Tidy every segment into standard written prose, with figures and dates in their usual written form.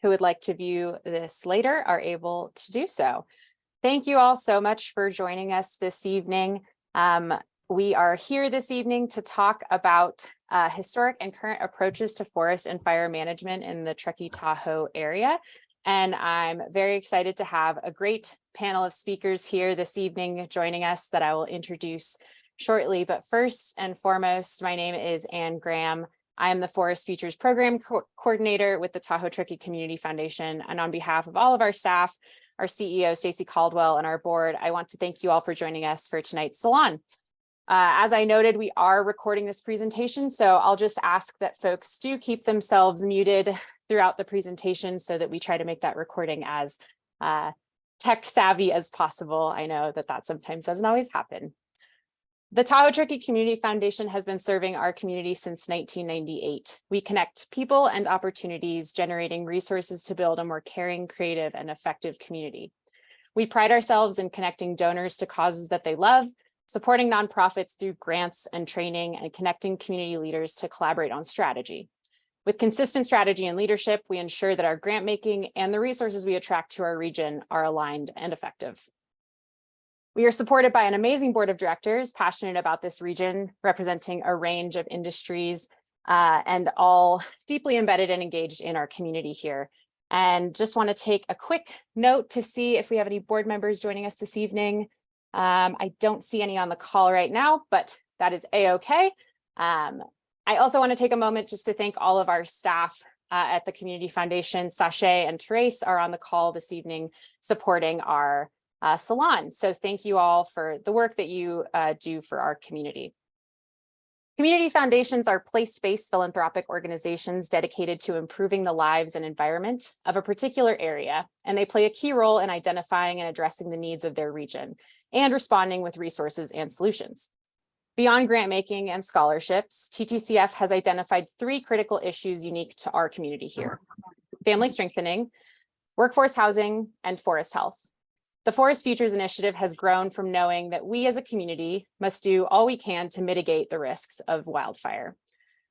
who would like to view this later are able to do so. Thank you all so much for joining us this evening. We are here this evening to talk about historic and current approaches to forest and fire management in the Truckee-Tahoe area. And I'm very excited to have a great panel of speakers here this evening joining us that I will introduce shortly. But first and foremost, my name is Anne Graham. I am the Forest Futures Program Coordinator with the Tahoe Truckee Community Foundation. And on behalf of all of our staff, our CEO, Stacy Caldwell, and our board, I want to thank you all for joining us for tonight's Salon. As I noted, we are recording this presentation, so I'll just ask that folks do keep themselves muted throughout the presentation so that we try to make that recording as tech savvy as possible. I know that that sometimes doesn't always happen. The Tahoe Truckee Community Foundation has been serving our community since 1998. We connect people and opportunities, generating resources to build a more caring, creative, and effective community. We pride ourselves in connecting donors to causes that they love, supporting nonprofits through grants and training, and connecting community leaders to collaborate on strategy. With consistent strategy and leadership, we ensure that our grant making and the resources we attract to our region are aligned and effective. We are supported by an amazing board of directors passionate about this region, representing a range of industries and all deeply embedded and engaged in our community here. And just want to take a quick note to see if we have any board members joining us this evening. I don't see any on the call right now, but that is a-okay. I also want to take a moment just to thank all of our staff at the Community Foundation. Sashay and Therese are on the call this evening supporting our Salon. So thank you all for the work that you do for our community. Community foundations are place-based philanthropic organizations dedicated to improving the lives and environment of a particular area, and they play a key role in identifying and addressing the needs of their region and responding with resources and solutions. Beyond grant making and scholarships, TTCF has identified 3 critical issues unique to our community here: family strengthening, workforce housing, and forest health. The Forest Futures Initiative has grown from knowing that we as a community must do all we can to mitigate the risks of wildfire.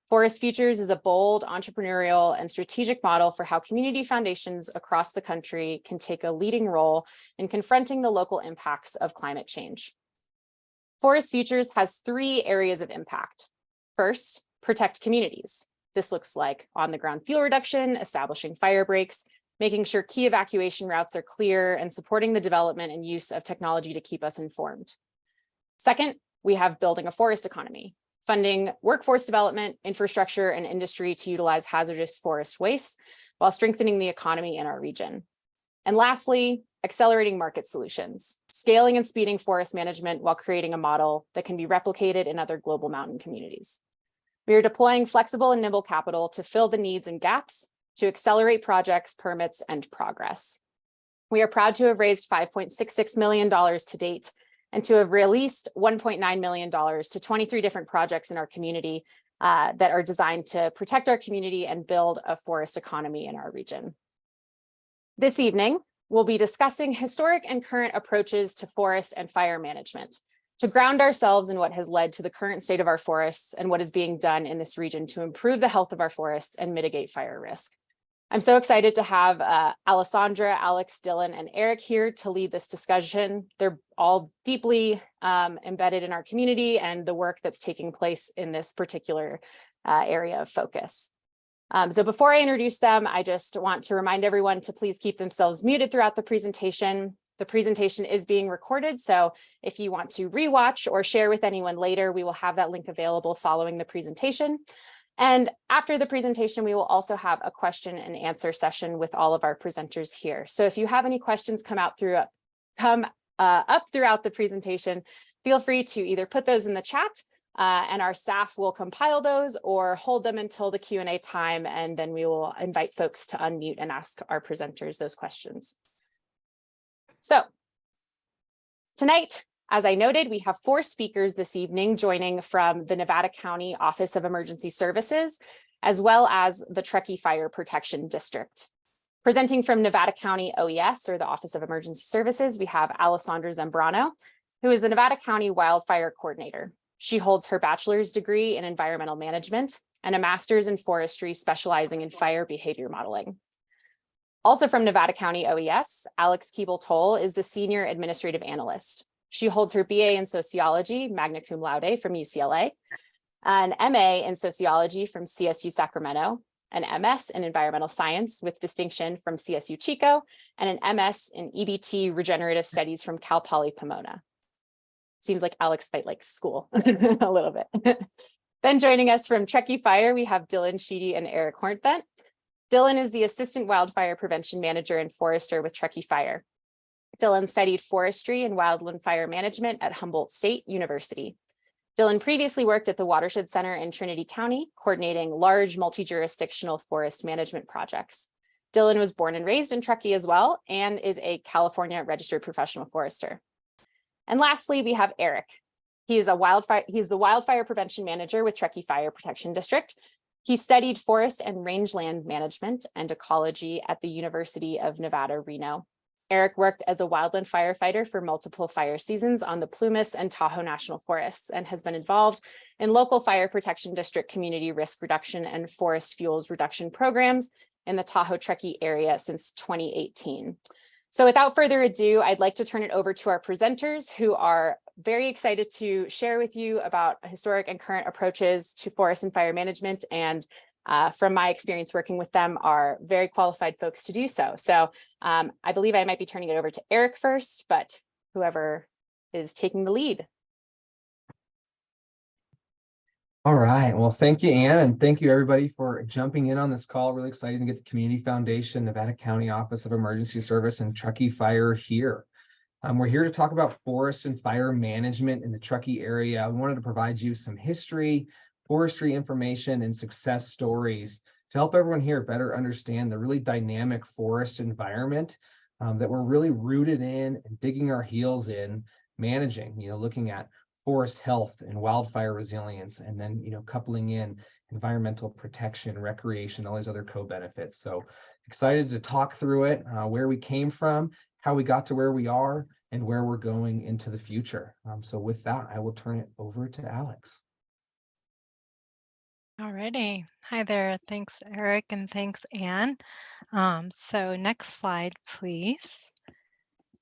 Forest Futures is a bold, entrepreneurial, and strategic model for how community foundations across the country can take a leading role in confronting the local impacts of climate change. Forest Futures has 3 areas of impact. First, protect communities. This looks like on-the-ground fuel reduction, establishing fire breaks, making sure key evacuation routes are clear, and supporting the development and use of technology to keep us informed. Second, we have building a forest economy, funding workforce development, infrastructure, and industry to utilize hazardous forest waste while strengthening the economy in our region. And lastly, accelerating market solutions, scaling and speeding forest management while creating a model that can be replicated in other global mountain communities. We are deploying flexible and nimble capital to fill the needs and gaps, to accelerate projects, permits, and progress. We are proud to have raised $5.66 million to date and to have released $1.9 million to 23 different projects in our community that are designed to protect our community and build a forest economy in our region. This evening, we'll be discussing historic and current approaches to forest and fire management to ground ourselves in what has led to the current state of our forests and what is being done in this region to improve the health of our forests and mitigate fire risk. I'm so excited to have Alessandra, Alex, Dillon, and Eric here to lead this discussion. They're all deeply embedded in our community and the work that's taking place in this particular area of focus. So before I introduce them, I just want to remind everyone to please keep themselves muted throughout the presentation. The presentation is being recorded, so if you want to rewatch or share with anyone later, we will have that link available following the presentation. And after the presentation, we will also have a question and answer session with all of our presenters here. So if you have any questions come up throughout the presentation, feel free to either put those in the chat and our staff will compile those, or hold them until the Q&A time, and then we will invite folks to unmute and ask our presenters those questions. So tonight, as I noted, we have 4 speakers this evening joining from the Nevada County Office of Emergency Services, as well as the Truckee Fire Protection District. Presenting from Nevada County OES, or the Office of Emergency Services, we have Alessandra Zambrano, who is the Nevada County Wildfire Coordinator. She holds her bachelor's degree in environmental management and a master's in forestry specializing in fire behavior modeling. Also from Nevada County OES, Alex Keeble-Toll is the Senior Administrative Analyst. She holds her BA in Sociology, magna cum laude from UCLA, an MA in Sociology from CSU Sacramento, an MS in Environmental Science with distinction from CSU Chico, and an MS in EBT Regenerative Studies from Cal Poly Pomona. Seems like Alex might like school a little bit. Then joining us from Truckee Fire, we have Dillon, Sheedy, and Eric Horntvent. Dillon is the Assistant Wildfire Prevention Manager and Forester with Truckee Fire. Dillon studied forestry and wildland fire management at Humboldt State University. Dillon previously worked at the Watershed Center in Trinity County, coordinating large multi-jurisdictional forest management projects. Dillon was born and raised in Truckee as well, and is a California registered professional forester. And lastly, we have Eric. He's the Wildfire Prevention Manager with Truckee Fire Protection District. He studied forest and rangeland management and ecology at the University of Nevada, Reno. Eric worked as a wildland firefighter for multiple fire seasons on the Plumas and Tahoe National Forests, and has been involved in local fire protection district community risk reduction and forest fuels reduction programs in the Tahoe Truckee area since 2018. So without further ado, I'd like to turn it over to our presenters, who are very excited to share with you about historic and current approaches to forest and fire management, and from my experience working with them, are very qualified folks to do so. So I believe I might be turning it over to Eric first, but whoever is taking the lead. All right. Well, thank you, Ann, and thank you everybody for jumping in on this call. Really excited to get the Community Foundation, Nevada County Office of Emergency Service, and Truckee Fire here. We're here to talk about forest and fire management in the Truckee area. We wanted to provide you some history, forestry information, and success stories to help everyone here better understand the really dynamic forest environment that we're really rooted in and digging our heels in managing, looking at forest health and wildfire resilience, and then, coupling in environmental protection, recreation, all these other co-benefits. So excited to talk through it, where we came from, how we got to where we are, and where we're going into the future. So with that, I will turn it over to Alex. Alrighty. Hi there. Thanks, Eric, and thanks, Ann. So next slide, please.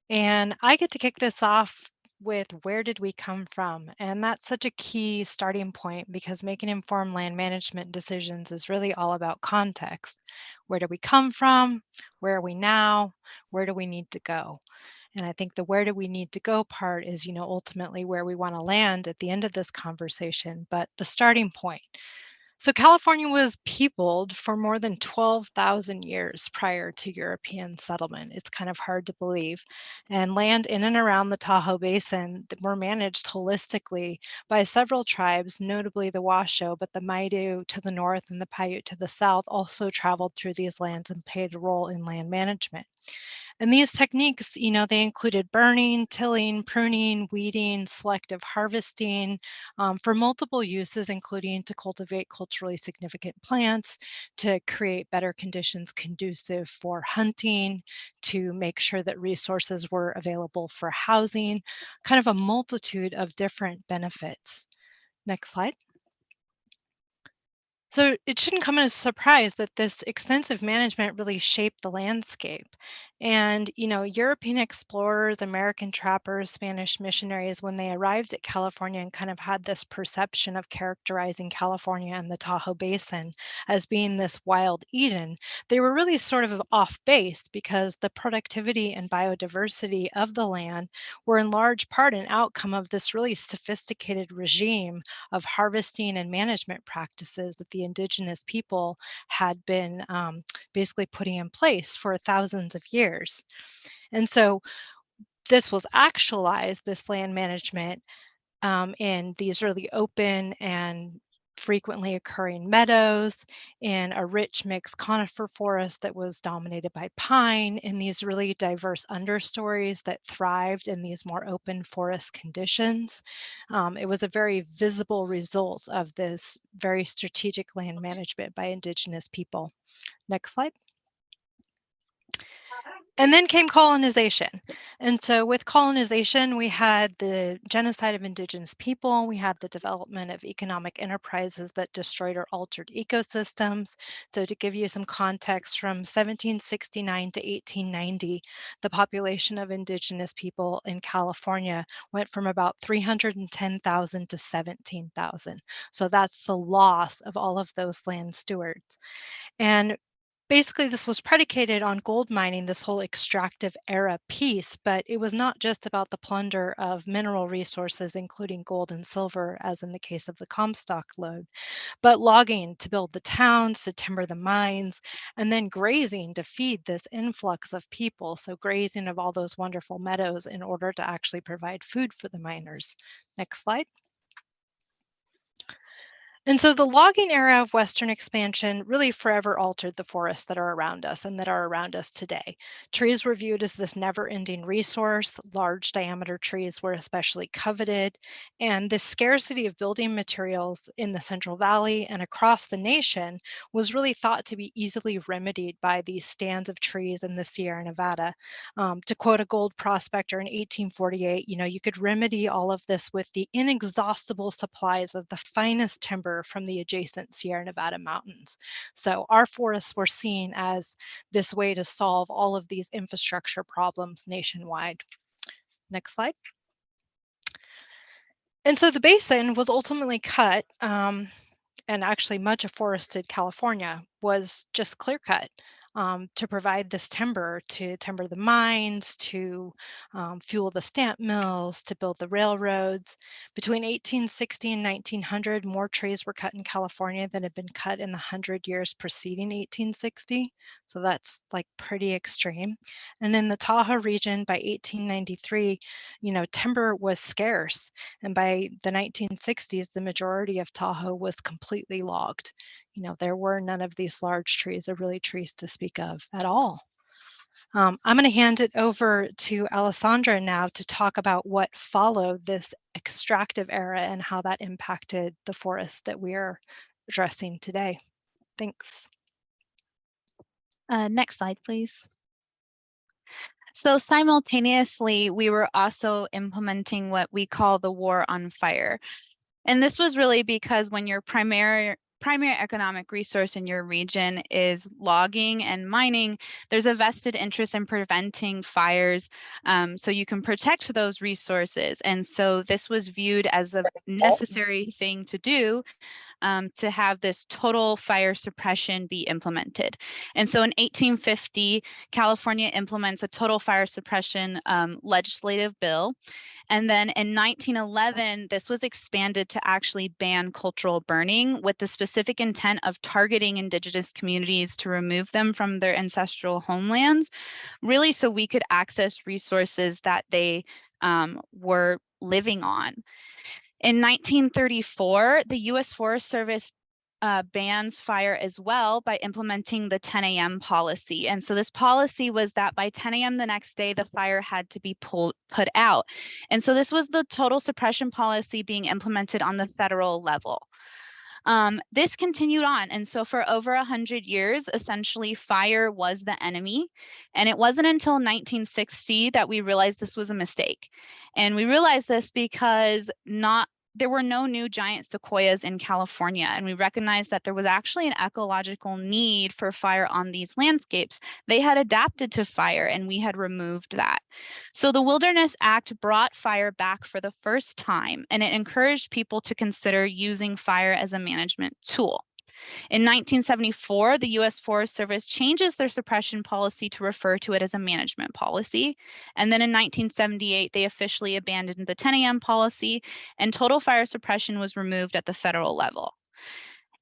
And I get to kick this off with where did we come from? And that's such a key starting point, because making informed land management decisions is really all about context. Where do we come from? Where are we now? Where do we need to go? And I think the where do we need to go part is, ultimately where we want to land at the end of this conversation, but the starting point. So California was peopled for more than 12,000 years prior to European settlement. It's kind of hard to believe. And land in and around the Tahoe Basin were managed holistically by several tribes, notably the Washoe, but the Maidu to the north and the Paiute to the south also traveled through these lands and played a role in land management. And these techniques, they included burning, tilling, pruning, weeding, selective harvesting for multiple uses, including to cultivate culturally significant plants, to create better conditions conducive for hunting, to make sure that resources were available for housing, kind of a multitude of different benefits. Next slide. So it shouldn't come as a surprise that this extensive management really shaped the landscape. And, European explorers, American trappers, Spanish missionaries, when they arrived at California and kind of had this perception of characterizing California and the Tahoe Basin as being this wild Eden, they were really sort of off base, because the productivity and biodiversity of the land were in large part an outcome of this really sophisticated regime of harvesting and management practices that the indigenous people had been basically putting in place for thousands of years. And so this was actualized, this land management, in these really open and frequently occurring meadows, in a rich mixed conifer forest that was dominated by pine, in these really diverse understories that thrived in these more open forest conditions. It was a very visible result of this very strategic land management by indigenous people. Next slide. And then came colonization. And so with colonization, we had the genocide of indigenous people. We had the development of economic enterprises that destroyed or altered ecosystems. So to give you some context, from 1769 to 1890, the population of indigenous people in California went from about 310,000 to 17,000. So that's the loss of all of those land stewards. And basically, this was predicated on gold mining, this whole extractive era piece, but it was not just about the plunder of mineral resources, including gold and silver, as in the case of the Comstock lode, but logging to build the towns, to timber the mines, and then grazing to feed this influx of people. So grazing of all those wonderful meadows in order to actually provide food for the miners. Next slide. And so the logging era of Western expansion really forever altered the forests that are around us and that are around us today. Trees were viewed as this never-ending resource. Large diameter trees were especially coveted. And this scarcity of building materials in the Central Valley and across the nation was really thought to be easily remedied by these stands of trees in the Sierra Nevada. To quote a gold prospector in 1848, you could remedy all of this with the inexhaustible supplies of the finest timber from the adjacent Sierra Nevada mountains. So our forests were seen as this way to solve all of these infrastructure problems nationwide. Next slide. And so the basin was ultimately cut, and actually much of forested California was just clear cut. To provide this timber, to timber the mines, to fuel the stamp mills, to build the railroads. Between 1860 and 1900, more trees were cut in California than had been cut in the 100 years preceding 1860. So that's like pretty extreme. And in the Tahoe region by 1893, timber was scarce. And by the 1960s, the majority of Tahoe was completely logged. There were none of these large trees or really trees to speak of at all. I'm going to hand it over to Alessandra now to talk about what followed this extractive era and how that impacted the forests that we are addressing today. Thanks. Next slide, please. So simultaneously, we were also implementing what we call the war on fire. And this was really because when your primary economic resource in your region is logging and mining, there's a vested interest in preventing fires, so you can protect those resources. And so this was viewed as a necessary thing to do, to have this total fire suppression be implemented. And so in 1850, California implements a total fire suppression legislative bill. And then in 1911, this was expanded to actually ban cultural burning with the specific intent of targeting indigenous communities to remove them from their ancestral homelands, really so we could access resources that they were living on. In 1934, the U.S. Forest Service bans fire as well by implementing the 10 a.m. policy. And so this policy was that by 10 a.m. the next day, the fire had to be put out. And so this was the total suppression policy being implemented on the federal level. This continued on. And so for over 100 years, essentially fire was the enemy. And it wasn't until 1960 that we realized this was a mistake. And we realized this because there were no new giant sequoias in California, and we recognized that there was actually an ecological need for fire on these landscapes. They had adapted to fire, and we had removed that. So the Wilderness Act brought fire back for the first time, and it encouraged people to consider using fire as a management tool. In 1974, the U.S. Forest Service changes their suppression policy to refer to it as a management policy. And then in 1978, they officially abandoned the 10 a.m. policy, and total fire suppression was removed at the federal level.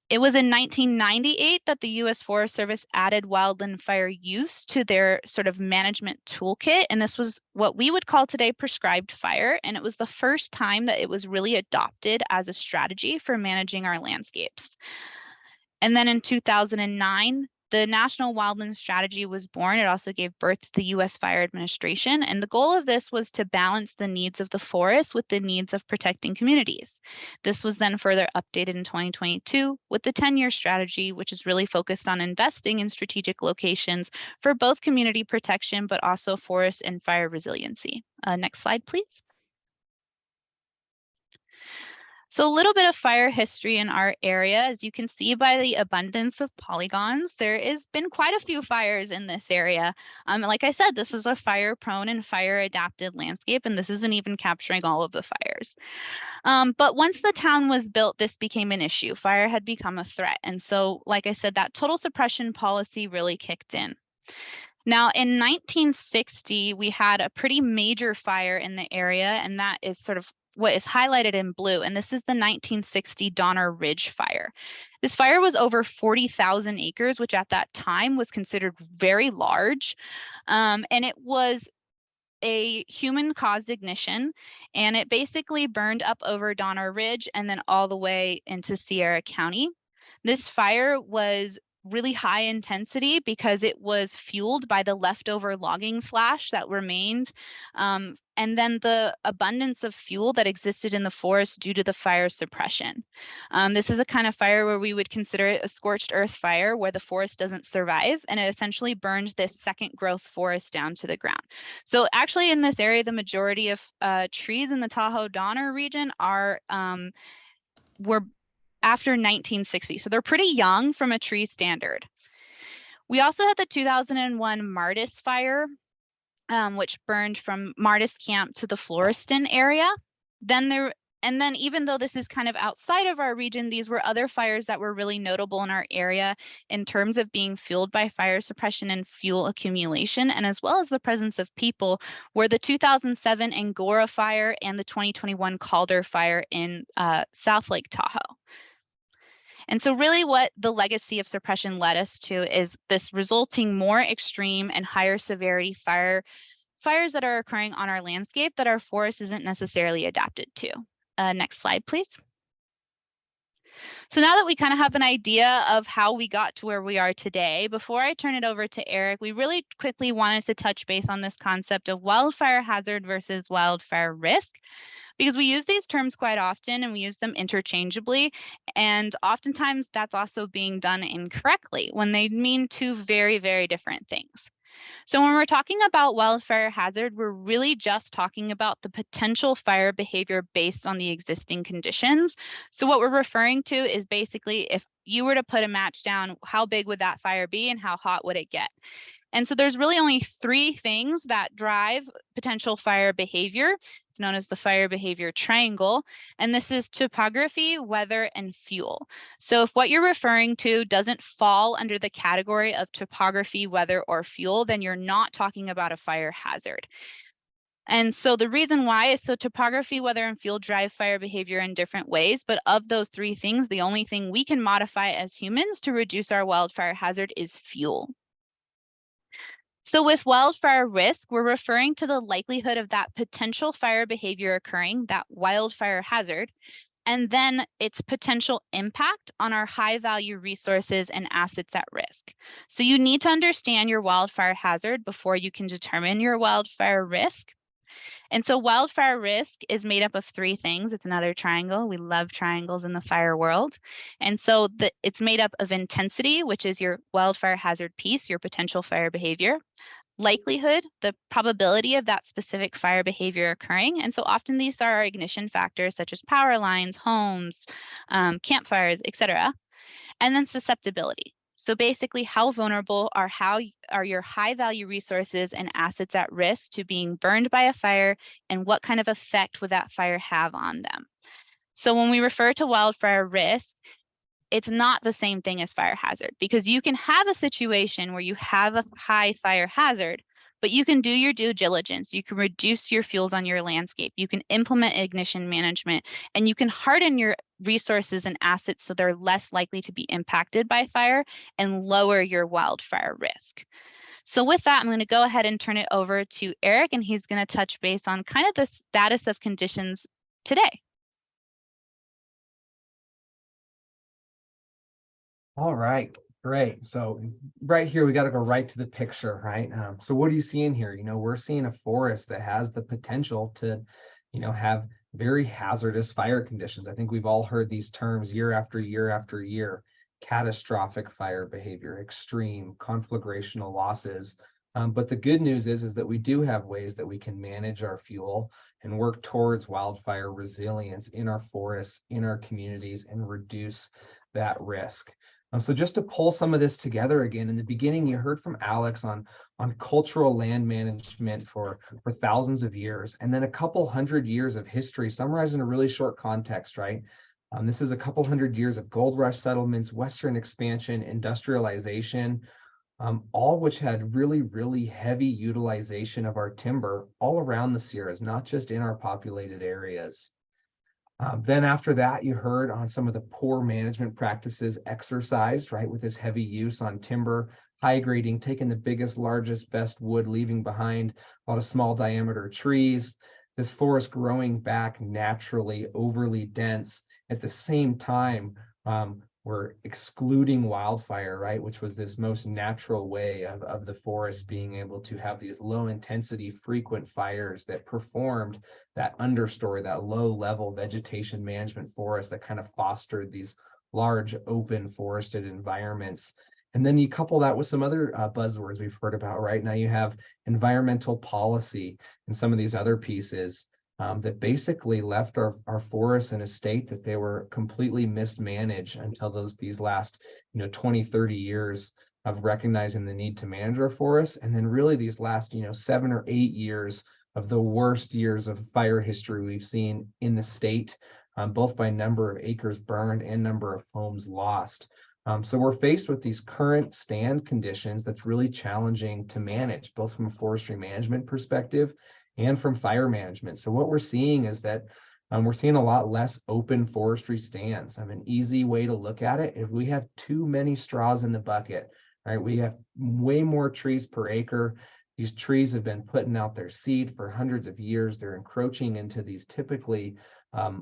It was in 1998 that the U.S. Forest Service added wildland fire use to their sort of management toolkit. And this was what we would call today prescribed fire. And it was the first time that it was really adopted as a strategy for managing our landscapes. And then in 2009, the National Wildland Strategy was born. It also gave birth to the U.S. Fire Administration. And the goal of this was to balance the needs of the forest with the needs of protecting communities. This was then further updated in 2022 with the 10-year strategy, which is really focused on investing in strategic locations for both community protection, but also forest and fire resiliency. Next slide, please. So a little bit of fire history in our area. As you can see by the abundance of polygons, there has been quite a few fires in this area. Like I said, this is a fire-prone and fire-adapted landscape, and this isn't even capturing all of the fires. But once the town was built, this became an issue. Fire had become a threat. And so, like I said, that total suppression policy really kicked in. Now, in 1960, we had a pretty major fire in the area, and that is sort of what is highlighted in blue, and this is the 1960 Donner Ridge Fire. This fire was over 40,000 acres, which at that time was considered very large, and it was a human-caused ignition, and it basically burned up over Donner Ridge and then all the way into Sierra County. This fire was really high intensity because it was fueled by the leftover logging slash that remained, and then the abundance of fuel that existed in the forest due to the fire suppression. This is a kind of fire where we would consider it a scorched earth fire, where the forest doesn't survive, and it essentially burns this second growth forest down to the ground. So actually in this area, the majority of trees in the Tahoe Donner region were after 1960. So they're pretty young from a tree standard. We also had the 2001 Martis fire, which burned from Martis Camp to the Florestan area. And then even though this is kind of outside of our region, these were other fires that were really notable in our area in terms of being fueled by fire suppression and fuel accumulation, and as well as the presence of people, were the 2007 Angora fire and the 2021 Calder fire in South Lake Tahoe. And so really what the legacy of suppression led us to is this resulting more extreme and higher severity fires that are occurring on our landscape that our forest isn't necessarily adapted to. Next slide, please. So now that we kind of have an idea of how we got to where we are today, before I turn it over to Eric, we really quickly wanted to touch base on this concept of wildfire hazard versus wildfire risk, because we use these terms quite often and we use them interchangeably. And oftentimes that's also being done incorrectly when they mean two very, very different things. So when we're talking about wildfire hazard, we're really just talking about the potential fire behavior based on the existing conditions. So what we're referring to is basically if you were to put a match down, how big would that fire be and how hot would it get? And so there's really only three things that drive potential fire behavior. It's known as the fire behavior triangle. And this is topography, weather, and fuel. So if what you're referring to doesn't fall under the category of topography, weather, or fuel, then you're not talking about a fire hazard. And so the reason why is so topography, weather, and fuel drive fire behavior in different ways. But of those three things, the only thing we can modify as humans to reduce our wildfire hazard is fuel. So with wildfire risk, we're referring to the likelihood of that potential fire behavior occurring, that wildfire hazard, and then its potential impact on our high value resources and assets at risk. So you need to understand your wildfire hazard before you can determine your wildfire risk. And so wildfire risk is made up of three things. It's another triangle. We love triangles in the fire world. And so it's made up of intensity, which is your wildfire hazard piece, your potential fire behavior. Likelihood, the probability of that specific fire behavior occurring. And so often these are our ignition factors such as power lines, homes, campfires, etc. And then susceptibility. So basically, how vulnerable are your high value resources and assets at risk to being burned by a fire, and what kind of effect would that fire have on them? So when we refer to wildfire risk, it's not the same thing as fire hazard, because you can have a situation where you have a high fire hazard, but you can do your due diligence. You can reduce your fuels on your landscape. You can implement ignition management, and you can harden your resources and assets so they're less likely to be impacted by fire and lower your wildfire risk. So with that, I'm going to go ahead and turn it over to Eric, and he's going to touch base on kind of the status of conditions today. All right. Great. So right here, we got to go right to the picture, right? So what are you seeing here? We're seeing a forest that has the potential to, have very hazardous fire conditions. I think we've all heard these terms year after year after year: catastrophic fire behavior, extreme conflagrational losses. But the good news is that we do have ways that we can manage our fuel and work towards wildfire resilience in our forests, in our communities, and reduce that risk. So just to pull some of this together again, in the beginning, you heard from Alex on cultural land management for thousands of years, and then a couple hundred years of history summarized in a really short context, right? This is a couple hundred years of gold rush settlements, Western expansion, industrialization, all which had really, really heavy utilization of our timber all around the Sierras, not just in our populated areas. Then after that, you heard on some of the poor management practices exercised, right, with this heavy use on timber, high grading, taking the biggest, largest, best wood, leaving behind a lot of small diameter trees, this forest growing back naturally, overly dense. At the same time, we're excluding wildfire, right, which was this most natural way of the forest being able to have these low intensity, frequent fires that performed that understory, that low level vegetation management forest that kind of fostered these large open forested environments. And then you couple that with some other buzzwords we've heard about, right? Now you have environmental policy and some of these other pieces that basically left our forests in a state that they were completely mismanaged until these last 20, 30 years of recognizing the need to manage our forests. And then really these last 7 or 8 years of the worst years of fire history we've seen in the state, both by number of acres burned and number of homes lost. So we're faced with these current stand conditions that's really challenging to manage, both from a forestry management perspective and from fire management. So what we're seeing is that we're seeing a lot less open forestry stands. An easy way to look at it: if we have too many straws in the bucket, right, we have way more trees per acre. These trees have been putting out their seed for hundreds of years. They're encroaching into these typically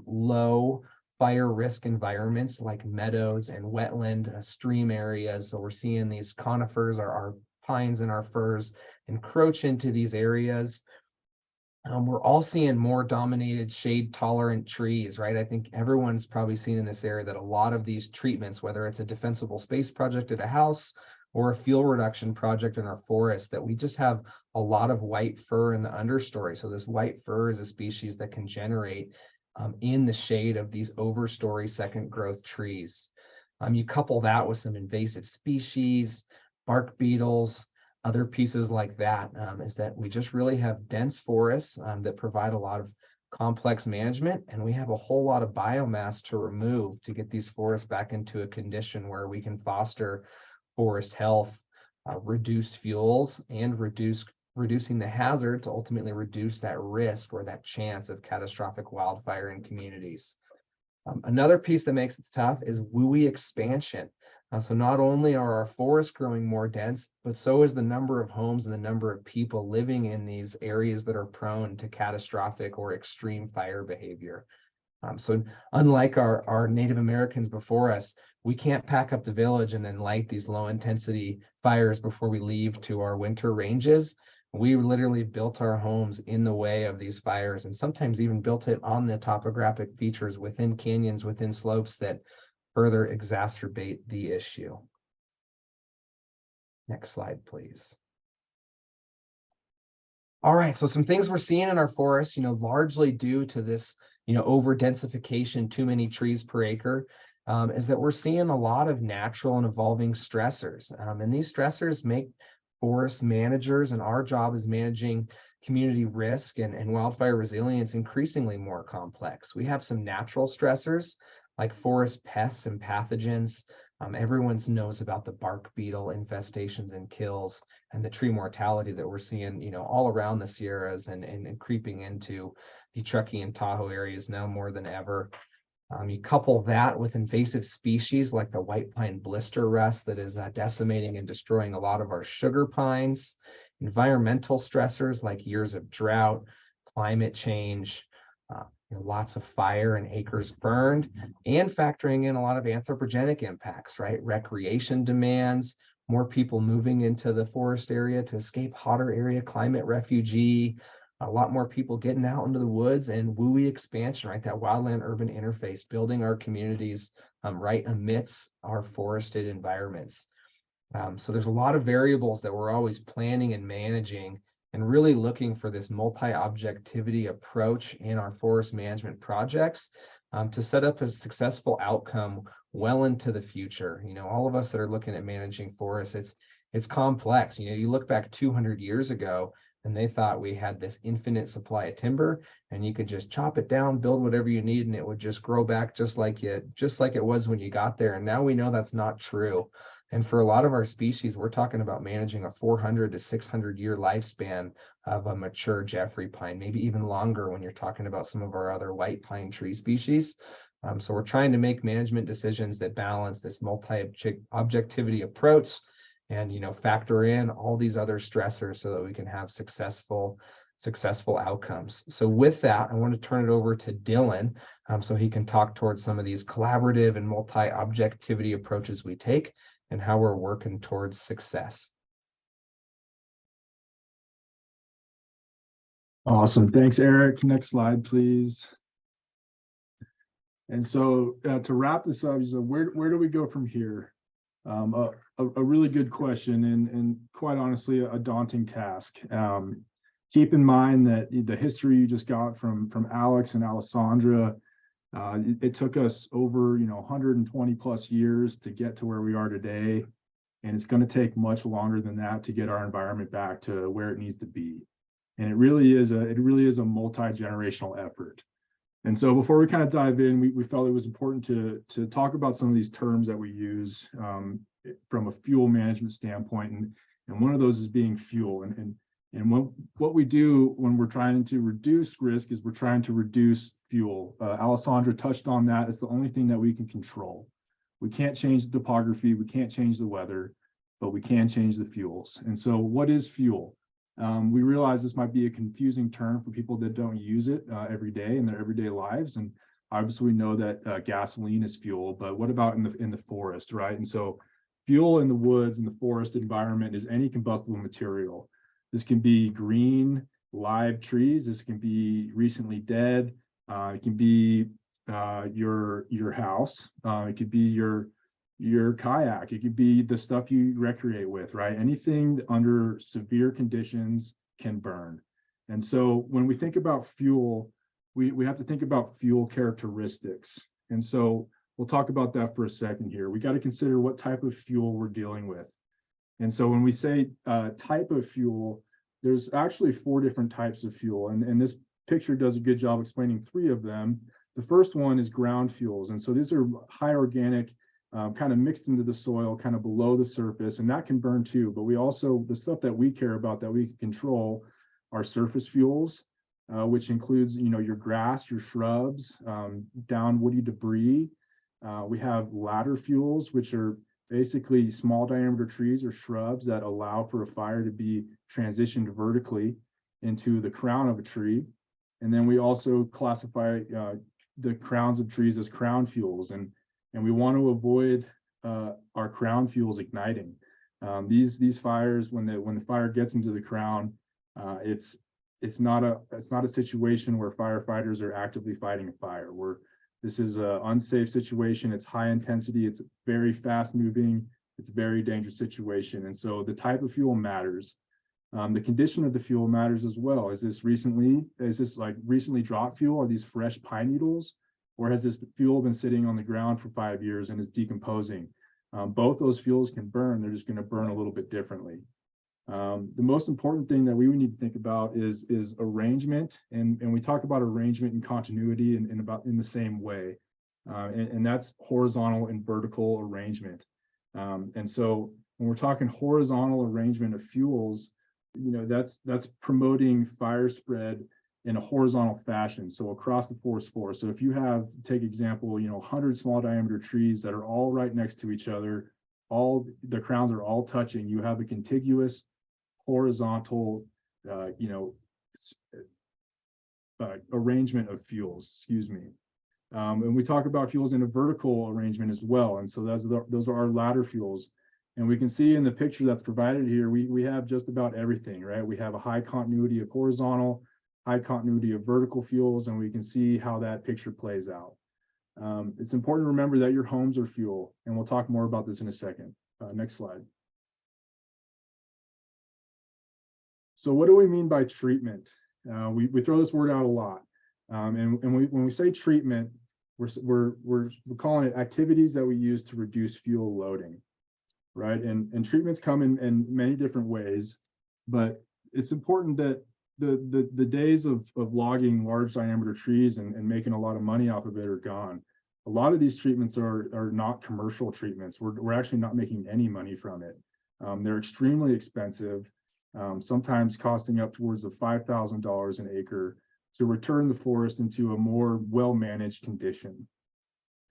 low fire risk environments like meadows and wetland stream areas. So we're seeing these conifers, our pines and our firs, encroach into these areas. We're all seeing more dominated shade tolerant trees, right? I think everyone's probably seen in this area that a lot of these treatments, whether it's a defensible space project at a house or a fuel reduction project in our forest, that we just have a lot of white fir in the understory. So this white fir is a species that can generate in the shade of these overstory second growth trees. You couple that with some invasive species, bark beetles, other pieces like that, is that we just really have dense forests that provide a lot of complex management, and we have a whole lot of biomass to remove to get these forests back into a condition where we can foster forest health, reduce fuels, and reducing the hazard to ultimately reduce that risk or that chance of catastrophic wildfire in communities. Another piece that makes it tough is WUI expansion. So not only are our forests growing more dense, but so is the number of homes and the number of people living in these areas that are prone to catastrophic or extreme fire behavior. So unlike our Native Americans before us, we can't pack up the village and then light these low intensity fires before we leave to our winter ranges. We literally built our homes in the way of these fires, and sometimes even built it on the topographic features within canyons, within slopes that further exacerbate the issue. Next slide, please. All right, so some things we're seeing in our forests, largely due to this, over densification, too many trees per acre, is that we're seeing a lot of natural and evolving stressors. And these stressors make forest managers, and our job is managing community risk and wildfire resilience, increasingly more complex. We have some natural stressors like forest pests and pathogens. Everyone knows about the bark beetle infestations and kills, and the tree mortality that we're seeing, all around the Sierras and creeping into the Truckee and Tahoe areas now more than ever. You couple that with invasive species like the white pine blister rust that is decimating and destroying a lot of our sugar pines, environmental stressors like years of drought, climate change, lots of fire and acres burned, and factoring in a lot of anthropogenic impacts, right? Recreation demands, more people moving into the forest area to escape hotter area climate refugee, a lot more people getting out into the woods, and WUI expansion, right? That wildland urban interface, building our communities right amidst our forested environments. So there's a lot of variables that we're always planning and managing, and really looking for this multi-objectivity approach in our forest management projects to set up a successful outcome well into the future. All of us that are looking at managing forests, it's complex. You look back 200 years ago, and they thought we had this infinite supply of timber, and you could just chop it down, build whatever you need, and it would just grow back just like it was when you got there. And now we know that's not true. And for a lot of our species, we're talking about managing a 400 to 600 year lifespan of a mature Jeffrey pine, maybe even longer when you're talking about some of our other white pine tree species. So we're trying to make management decisions that balance this multi-objectivity approach and factor in all these other stressors so that we can have successful outcomes. So with that, I want to turn it over to Dillon so he can talk towards some of these collaborative and multi-objectivity approaches we take and how we're working towards success. Awesome. Thanks, Eric. Next slide, please. And so to wrap this up, so where do we go from here? A really good question, and quite honestly, a daunting task. Keep in mind that the history you just got from Alex and Alessandra, it took us over 120 plus years to get to where we are today, and it's going to take much longer than that to get our environment back to where it needs to be. And it really is a multi-generational effort. And so before we kind of dive in, we felt it was important to talk about some of these terms that we use from a fuel management standpoint, and one of those is being fuel. And what we do when we're trying to reduce risk is we're trying to reduce fuel. Alessandra touched on that. It's the only thing that we can control. We can't change the topography, we can't change the weather, but we can change the fuels. And so what is fuel? We realize this might be a confusing term for people that don't use it every day in their everyday lives. And obviously we know that gasoline is fuel, but what about in the forest, right? And so fuel in the woods and the forest environment is any combustible material. This can be green, live trees. This can be recently dead. It can be your house. It could be your kayak. It could be the stuff you recreate with, right? Anything under severe conditions can burn. And so when we think about fuel, we have to think about fuel characteristics. And so we'll talk about that for a second here. We got to consider what type of fuel we're dealing with. And so when we say type of fuel, there's actually 4 different types of fuel. And this picture does a good job explaining 3 of them. The first one is ground fuels. And so these are high organic, kind of mixed into the soil, kind of below the surface, and that can burn too. But we also, the stuff that we care about that we can control are surface fuels, which includes, your grass, your shrubs, down woody debris. We have ladder fuels, which are basically small diameter trees or shrubs that allow for a fire to be transitioned vertically into the crown of a tree. And then we also classify the crowns of trees as crown fuels, and we want to avoid our crown fuels igniting. These fires, when the fire gets into the crown, it's not a situation where firefighters are actively fighting a fire. This is an unsafe situation. It's high intensity. It's very fast moving. It's a very dangerous situation. And so the type of fuel matters. The condition of the fuel matters as well. Is this like recently dropped fuel? Are these fresh pine needles? Or has this fuel been sitting on the ground for 5 years and is decomposing? Both those fuels can burn. They're just going to burn a little bit differently. The most important thing that we would need to think about is arrangement, and we talk about arrangement and continuity in the same way, and that's horizontal and vertical arrangement. And so when we're talking horizontal arrangement of fuels, that's promoting fire spread in a horizontal fashion, so across the forest floor. So if you take example, 100 small diameter trees that are all right next to each other, all the crowns are all touching, you have a contiguous horizontal arrangement of fuels, excuse me. And we talk about fuels in a vertical arrangement as well. And so those are our ladder fuels. And we can see in the picture that's provided here, we have just about everything, right? We have a high continuity of horizontal, high continuity of vertical fuels, and we can see how that picture plays out. It's important to remember that your homes are fuel, and we'll talk more about this in a second. Next slide. So what do we mean by treatment? We throw this word out a lot. And when we say treatment, we're calling it activities that we use to reduce fuel loading, right? And treatments come in many different ways, but it's important that the days of logging large diameter trees and making a lot of money off of it are gone. A lot of these treatments are not commercial treatments. We're actually not making any money from it. They're extremely expensive, sometimes costing up towards of $5,000 an acre to return the forest into a more well-managed condition.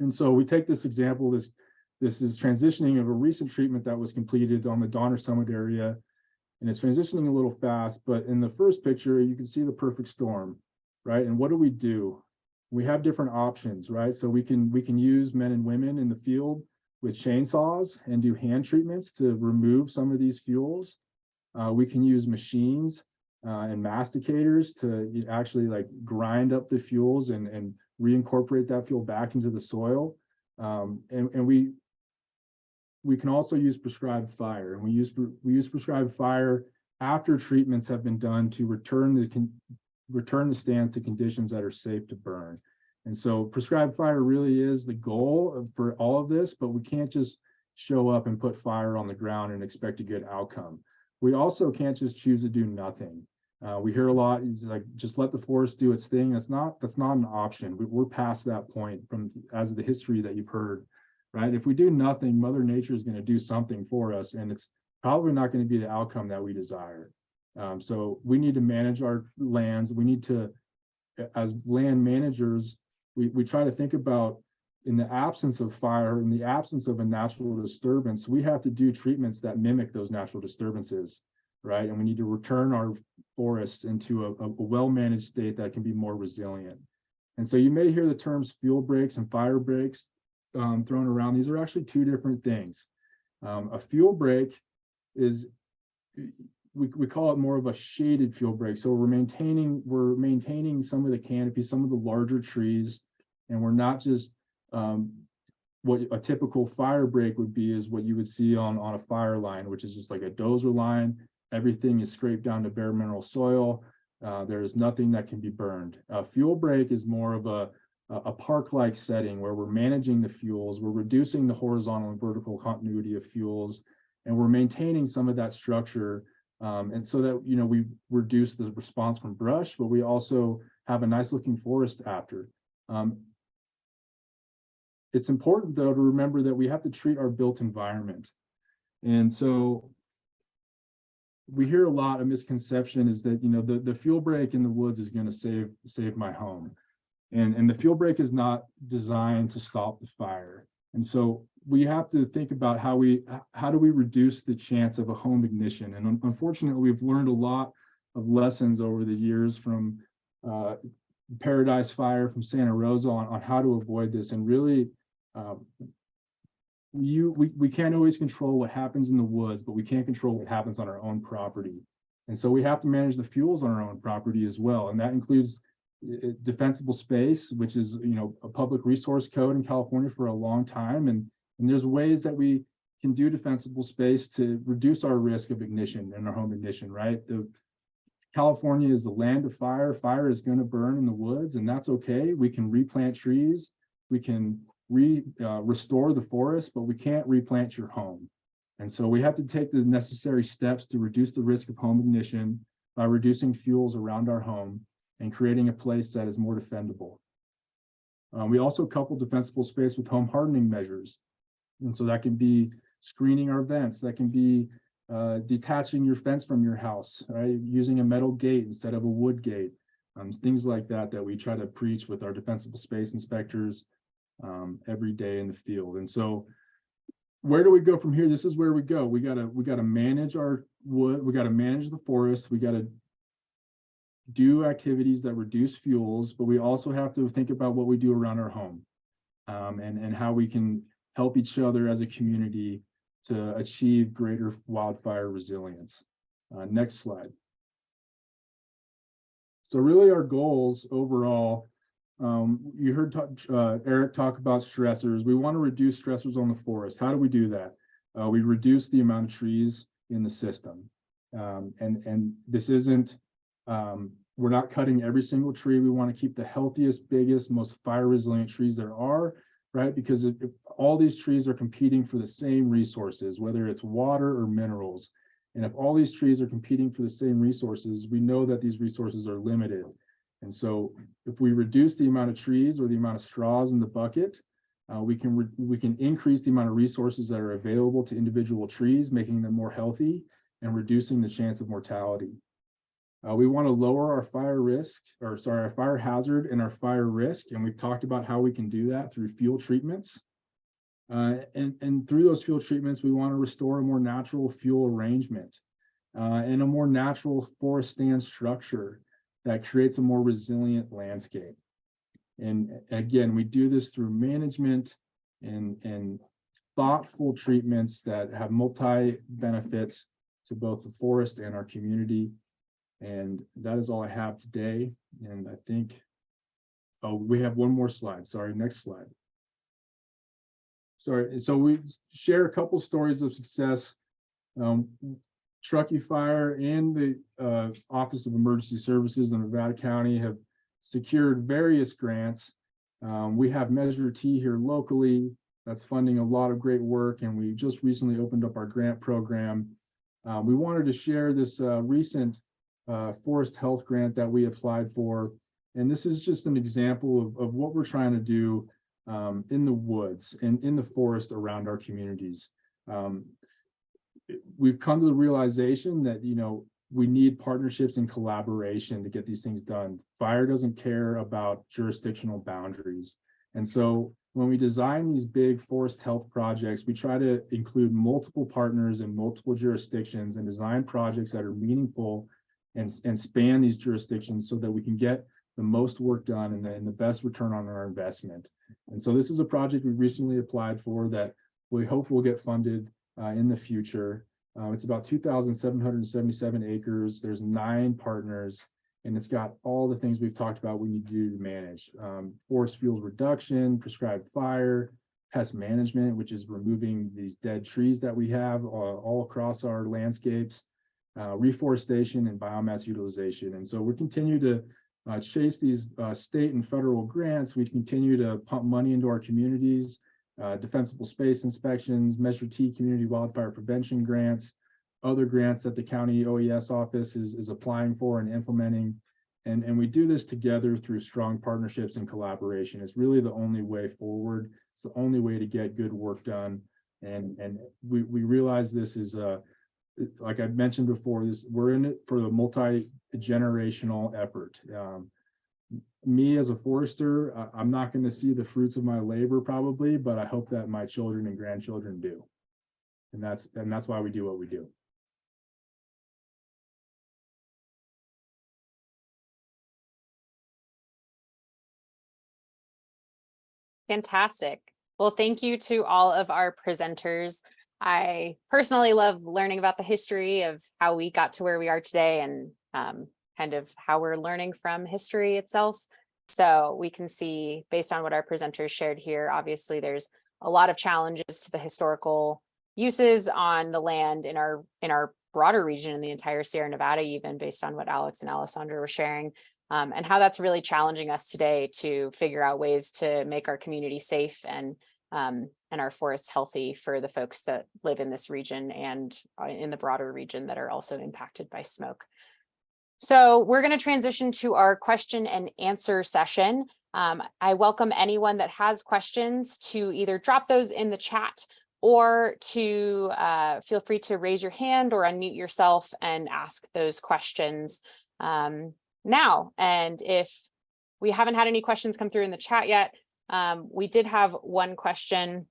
And so we take this example, this is transitioning of a recent treatment that was completed on the Donner Summit area, and it's transitioning a little fast, but in the first picture, you can see the perfect storm, right? And what do? We have different options, right? So we can use men and women in the field with chainsaws and do hand treatments to remove some of these fuels. We can use machines and masticators to actually like grind up the fuels and reincorporate that fuel back into the soil. And we can also use prescribed fire, and we use prescribed fire after treatments have been done to return the stand to conditions that are safe to burn. And so prescribed fire really is the goal for all of this, but we can't just show up and put fire on the ground and expect a good outcome. We also can't just choose to do nothing. We hear a lot, it's like, just let the forest do its thing. That's not an option. We're past that point as the history that you've heard, right? If we do nothing, Mother Nature is going to do something for us, and it's probably not going to be the outcome that we desire. So we need to manage our lands. We need to, as land managers, we try to think about, in the absence of fire, in the absence of a natural disturbance, we have to do treatments that mimic those natural disturbances, right? And we need to return our forests into a well-managed state that can be more resilient. And so you may hear the terms fuel breaks and fire breaks thrown around. These are actually two different things. A fuel break is, we call it more of a shaded fuel break. So we're maintaining some of the canopy, some of the larger trees, and we're not just what a typical fire break would be is what you would see on a fire line, which is just like a dozer line. Everything is scraped down to bare mineral soil. There is nothing that can be burned. A fuel break is more of a park-like setting where we're managing the fuels, we're reducing the horizontal and vertical continuity of fuels, and we're maintaining some of that structure. And so that, we reduce the response from brush, but we also have a nice looking forest after. It's important, though, to remember that we have to treat our built environment. And so we hear a lot of misconception is that, the fuel break in the woods is going to save my home. And the fuel break is not designed to stop the fire. And so we have to think about how do we reduce the chance of a home ignition. And unfortunately, we've learned a lot of lessons over the years from Paradise Fire, from Santa Rosa on how to avoid this. And really, we can't always control what happens in the woods, but we can't control what happens on our own property. And so we have to manage the fuels on our own property as well. And that includes defensible space, which is, a public resource code in California for a long time. And there's ways that we can do defensible space to reduce our risk of ignition and our home ignition, right? California is the land of fire. Fire is going to burn in the woods, and that's okay. We can replant trees. We can restore the forest, but we can't replant your home. And so we have to take the necessary steps to reduce the risk of home ignition by reducing fuels around our home and creating a place that is more defendable. We also couple defensible space with home hardening measures. And so that can be screening our vents, that can be detaching your fence from your house, right? Using a metal gate instead of a wood gate, things like that we try to preach with our defensible space inspectors every day in the field. And so where do we go from here? This is where we go. We gotta manage our wood, we gotta manage the forest, we gotta do activities that reduce fuels, but we also have to think about what we do around our home, and how we can help each other as a community to achieve greater wildfire resilience. Next slide. So really our goals overall, you heard Eric talk about stressors. We want to reduce stressors on the forest. How do we do that? We reduce the amount of trees in the system. And this isn't, we're not cutting every single tree. We want to keep the healthiest, biggest, most fire resilient trees there are, right? Because if all these trees are competing for the same resources, whether it's water or minerals, and if all these trees are competing for the same resources, we know that these resources are limited. And so if we reduce the amount of trees or the amount of straws in the bucket, we can increase the amount of resources that are available to individual trees, making them more healthy and reducing the chance of mortality. We want to lower our fire risk, or sorry, our fire hazard and our fire risk. And we've talked about how we can do that through fuel treatments. And through those fuel treatments, we want to restore a more natural fuel arrangement and a more natural forest stand structure that creates a more resilient landscape. And again, we do this through management and thoughtful treatments that have multi benefits to both the forest and our community. And that is all I have today. And I think, oh, we have one more slide. Sorry, next slide. Sorry, so we share a couple stories of success. Truckee Fire and the Office of Emergency Services in Nevada County have secured various grants. We have Measure T here locally that's funding a lot of great work, and we just recently opened up our grant program. We wanted to share this recent forest health grant that we applied for, and this is just an example of what we're trying to do in the woods and in the forest around our communities. We've come to the realization that, you know, we need partnerships and collaboration to get these things done. Fire doesn't care about jurisdictional boundaries. And so when we design these big forest health projects, we try to include multiple partners in multiple jurisdictions and design projects that are meaningful and span these jurisdictions so that we can get the most work done and the best return on our investment. And so this is a project we recently applied for that we hope will get funded in the future. It's about 2,777 acres. There's 9 partners, and it's got all the things we've talked about we need to do to manage. Forest fuel reduction, prescribed fire, pest management, which is removing these dead trees that we have all across our landscapes, reforestation and biomass utilization. And so we continue to chase these state and federal grants. We continue to pump money into our communities, defensible space inspections, Measure T community wildfire prevention grants, other grants that the county OES office is applying for and implementing. And we do this together through strong partnerships and collaboration. It's really the only way forward. It's the only way to get good work done. And we realize this is like I mentioned before, we're in it for the multi-generational effort. Me as a forester, I'm not going to see the fruits of my labor probably, but I hope that my children and grandchildren do. And that's why we do what we do. Fantastic. Well, thank you to all of our presenters. I personally love learning about the history of how we got to where we are today and kind of how we're learning from history itself. So we can see, based on what our presenters shared here, obviously there's a lot of challenges to the historical uses on the land in our broader region, in the entire Sierra Nevada, even based on what Alex and Alessandra were sharing, and how that's really challenging us today to figure out ways to make our community safe and our forests healthy for the folks that live in this region and in the broader region that are also impacted by smoke. So we're going to transition to our question and answer session. I welcome anyone that has questions to either drop those in the chat or to feel free to raise your hand or unmute yourself and ask those questions now. And if we haven't had any questions come through in the chat yet, we did have one question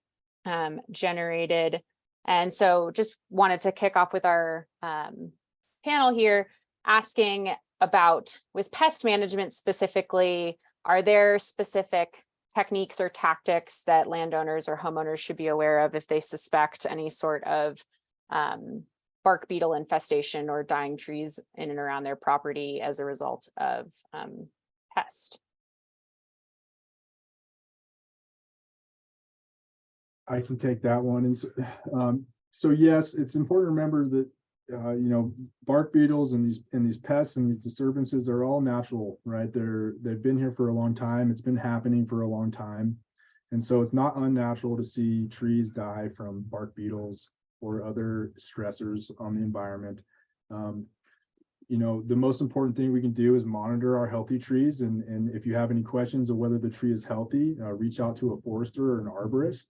generated. And so just wanted to kick off with our panel here, asking about with pest management specifically, are there specific techniques or tactics that landowners or homeowners should be aware of if they suspect any sort of bark beetle infestation or dying trees in and around their property as a result of pest? I can take that one. And so yes, it's important to remember that bark beetles and these pests and these disturbances are all natural, right? They've been here for a long time. It's been happening for a long time. And so it's not unnatural to see trees die from bark beetles or other stressors on the environment. The most important thing we can do is monitor our healthy trees. And if you have any questions of whether the tree is healthy, reach out to a forester or an arborist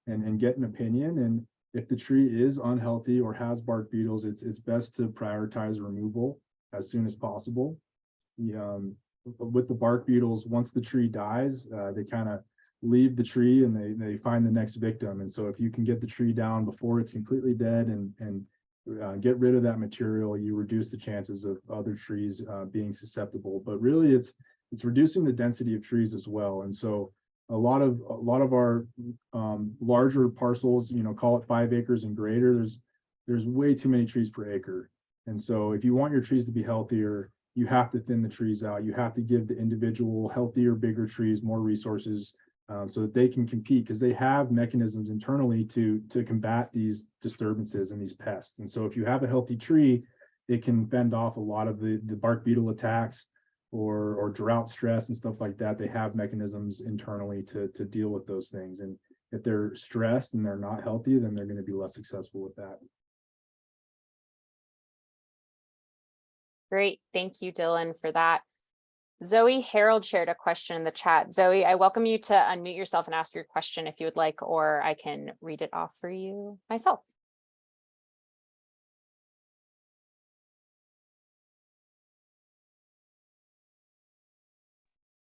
and get an opinion. And if the tree is unhealthy or has bark beetles, it's best to prioritize removal as soon as possible. With the bark beetles, once the tree dies, they kind of leave the tree and they find the next victim. And so if you can get the tree down before it's completely dead and get rid of that material, you reduce the chances of other trees being susceptible. But really, it's reducing the density of trees as well. And so a lot of our larger parcels, call it 5 acres and greater, there's way too many trees per acre. And so if you want your trees to be healthier, you have to thin the trees out. You have to give the individual healthier, bigger trees more resources so that they can compete, because they have mechanisms internally to combat these disturbances and these pests. And so if you have a healthy tree, it can fend off a lot of the bark beetle attacks or drought stress and stuff like that. They have mechanisms internally to deal with those things. And if they're stressed and they're not healthy, then they're going to be less successful with that. Great. Thank you, Dillon, for that. Zoe Harold shared a question in the chat. Zoe, I welcome you to unmute yourself and ask your question if you would like, or I can read it off for you myself.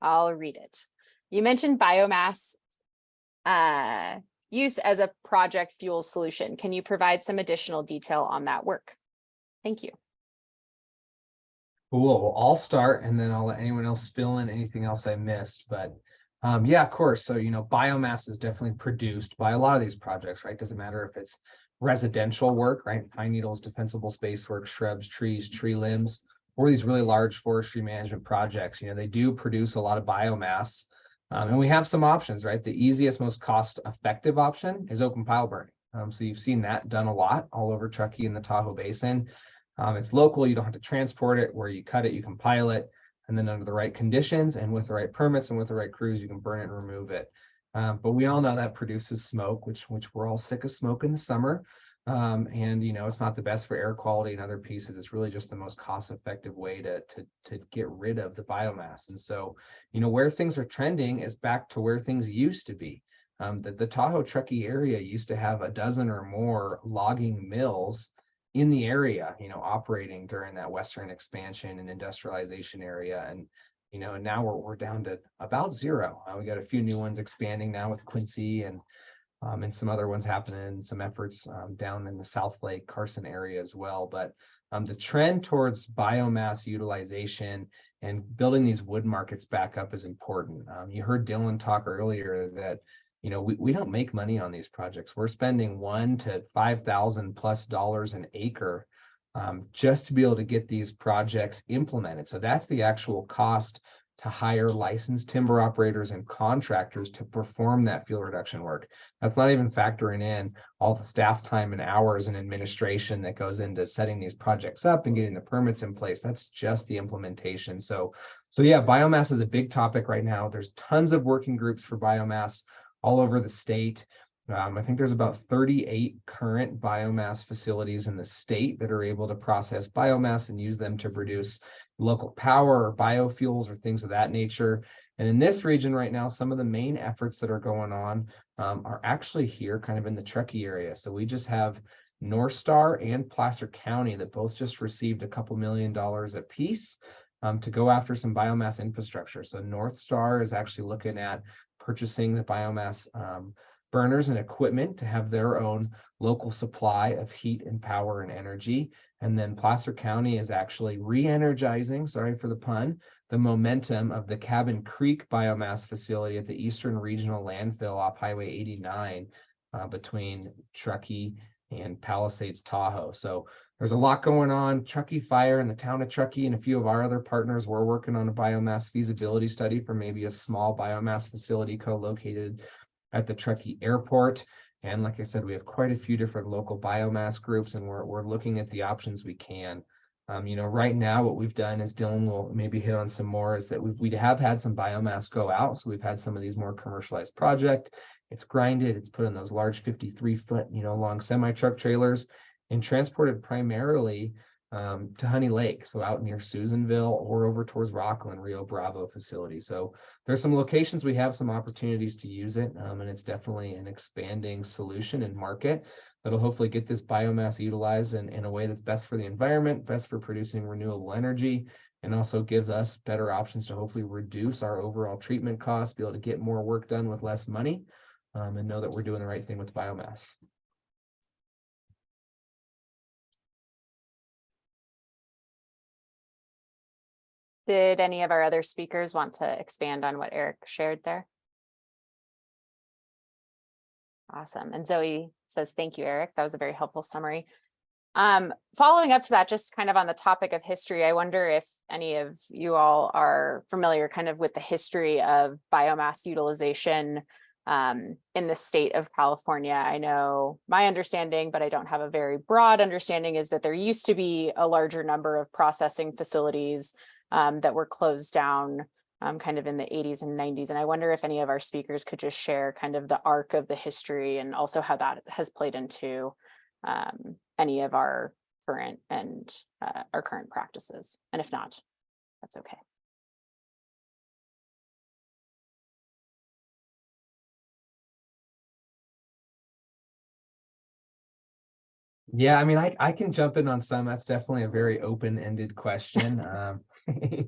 I'll read it. You mentioned biomass use as a project fuel solution. Can you provide some additional detail on that work? Thank you. Cool. Well, I'll start and then I'll let anyone else fill in anything else I missed. But yeah, of course. So, biomass is definitely produced by a lot of these projects, right? Doesn't matter if it's residential work, right? Pine needles, defensible space work, shrubs, trees, tree limbs, or these really large forestry management projects. They do produce a lot of biomass. And we have some options, right? The easiest, most cost-effective option is open pile burning. So you've seen that done a lot all over Truckee and the Tahoe Basin. It's local, you don't have to transport it. Where you cut it, you can pile it, and then under the right conditions and with the right permits and with the right crews, you can burn it and remove it. But we all know that produces smoke, which we're all sick of smoke in the summer. And it's not the best for air quality and other pieces. It's really just the most cost-effective way to get rid of the biomass. And so, where things are trending is back to where things used to be. The Tahoe Truckee area used to have a dozen or more logging mills in the area, operating during that Western expansion and industrialization area. And, now we're down to about zero. We got a few new ones expanding now with Quincy and some other ones happening, some efforts down in the South Lake, Carson area as well. But the trend towards biomass utilization and building these wood markets back up is important. You heard Dillon talk earlier that we don't make money on these projects. We're spending $1,000 to $5,000+ an acre just to be able to get these projects implemented. So that's the actual cost to hire licensed timber operators and contractors to perform that fuel reduction work. That's not even factoring in all the staff time and hours and administration that goes into setting these projects up and getting the permits in place. That's just the implementation. So yeah, biomass is a big topic right now. There's tons of working groups for biomass all over the state. I think there's about 38 current biomass facilities in the state that are able to process biomass and use them to produce local power or biofuels or things of that nature. And in this region right now, some of the main efforts that are going on are actually here kind of in the Truckee area. So we just have North Star and Placer County that both just received a couple $1 million apiece to go after some biomass infrastructure. So North Star is actually looking at purchasing the biomass burners and equipment to have their own local supply of heat and power and energy. And then Placer County is actually re-energizing, sorry for the pun, the momentum of the Cabin Creek biomass facility at the Eastern Regional Landfill off Highway 89 between Truckee and Palisades, Tahoe. So there's a lot going on. Truckee Fire and the town of Truckee and a few of our other partners, we're working on a biomass feasibility study for maybe a small biomass facility co-located at the Truckee Airport. And like I said, we have quite a few different local biomass groups, and we're looking at the options we can. Right now what we've done is, Dillon will maybe hit on some more, is that we have had some biomass go out. So we've had some of these more commercialized project. It's grinded, it's put in those large 53-foot, long semi-truck trailers and transported primarily to Honey Lake, so out near Susanville or over towards Rockland, Rio Bravo facility. So there's some locations we have some opportunities to use it, and it's definitely an expanding solution and market that'll hopefully get this biomass utilized in a way that's best for the environment, best for producing renewable energy, and also gives us better options to hopefully reduce our overall treatment costs, be able to get more work done with less money, and know that we're doing the right thing with biomass. Did any of our other speakers want to expand on what Eric shared there? Awesome. And Zoe says, thank you, Eric. That was a very helpful summary. Following up to that, just kind of on the topic of history, I wonder if any of you all are familiar kind of with the history of biomass utilization in the state of California. I know my understanding, but I don't have a very broad understanding, is that there used to be a larger number of processing facilities that were closed down kind of in the 80s and 90s. And I wonder if any of our speakers could just share kind of the arc of the history and also how that has played into any of our current practices. And if not, that's okay. Yeah, I mean, I can jump in on some. That's definitely a very open-ended question.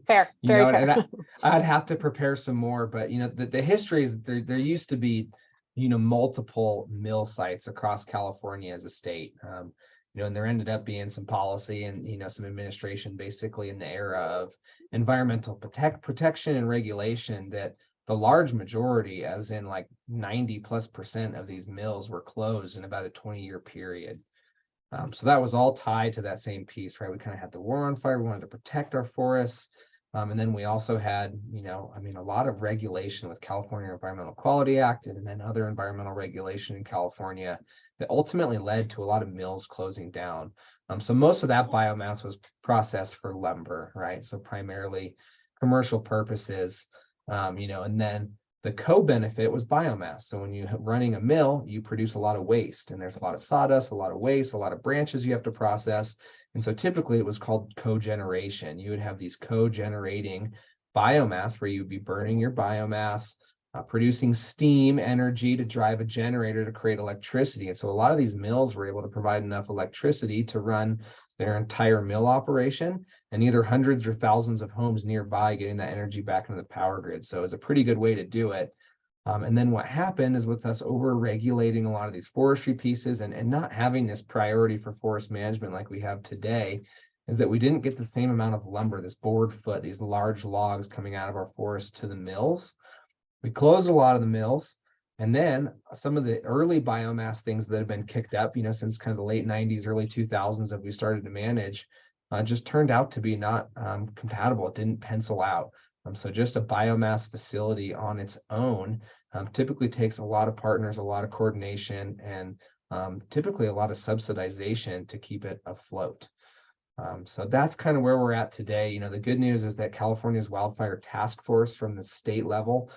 Fair, very fair. And I'd have to prepare some more, but the history is there used to be, multiple mill sites across California as a state. And there ended up being some policy and, some administration basically in the era of environmental protection and regulation that the large majority, as in like 90+% of these mills, were closed in about a 20-year period. So that was all tied to that same piece, right? We kind of had the war on fire. We wanted to protect our forests. And then we also had, a lot of regulation with California Environmental Quality Act and then other environmental regulation in California that ultimately led to a lot of mills closing down. So most of that biomass was processed for lumber, right? So primarily commercial purposes, and then the co-benefit was biomass. So when you're running a mill, you produce a lot of waste, and there's a lot of sawdust, a lot of waste, a lot of branches you have to process. And so typically it was called cogeneration. You would have these co-generating biomass where you'd be burning your biomass, producing steam energy to drive a generator to create electricity. And so a lot of these mills were able to provide enough electricity to run their entire mill operation, and either hundreds or thousands of homes nearby getting that energy back into the power grid. So it's a pretty good way to do it. And then what happened is, with us over-regulating a lot of these forestry pieces and not having this priority for forest management like we have today, is that we didn't get the same amount of lumber, this board foot, these large logs coming out of our forest to the mills. We closed a lot of the mills. And then some of the early biomass things that have been kicked up, since kind of the late 90s, early 2000s that we started to manage, just turned out to be not compatible. It didn't pencil out. So just a biomass facility on its own typically takes a lot of partners, a lot of coordination, and typically a lot of subsidization to keep it afloat. So that's kind of where we're at today. The good news is that California's wildfire task force from the state level,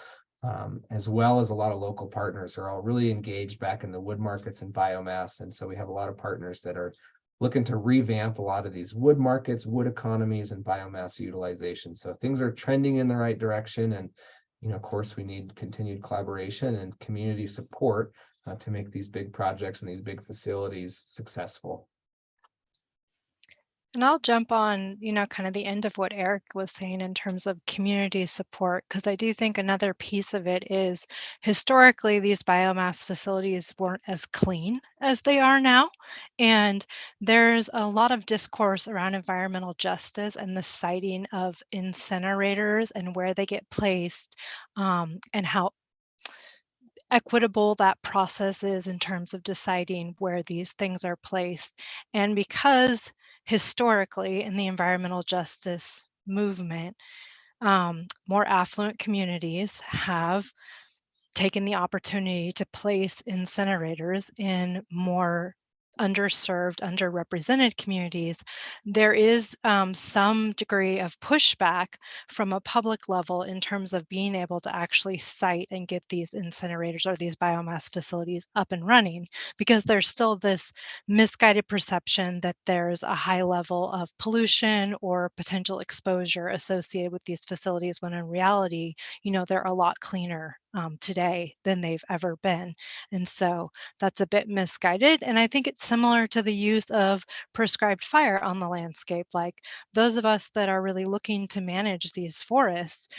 as well as a lot of local partners, are all really engaged back in the wood markets and biomass. And so we have a lot of partners that are looking to revamp a lot of these wood markets, wood economies, and biomass utilization. So things are trending in the right direction. And, of course, we need continued collaboration and community support to make these big projects and these big facilities successful. And I'll jump on, kind of the end of what Eric was saying in terms of community support, because I do think another piece of it is historically these biomass facilities weren't as clean as they are now. And there's a lot of discourse around environmental justice and the siting of incinerators and where they get placed, and how equitable that process is in terms of deciding where these things are placed. And because historically in the environmental justice movement, more affluent communities have taken the opportunity to place incinerators in more underserved, underrepresented communities, there is some degree of pushback from a public level in terms of being able to actually site and get these incinerators or these biomass facilities up and running, because there's still this misguided perception that there's a high level of pollution or potential exposure associated with these facilities, when in reality, they're a lot cleaner today than they've ever been. And so that's a bit misguided. And I think it's similar to the use of prescribed fire on the landscape. Like those of us that are really looking to manage these forests,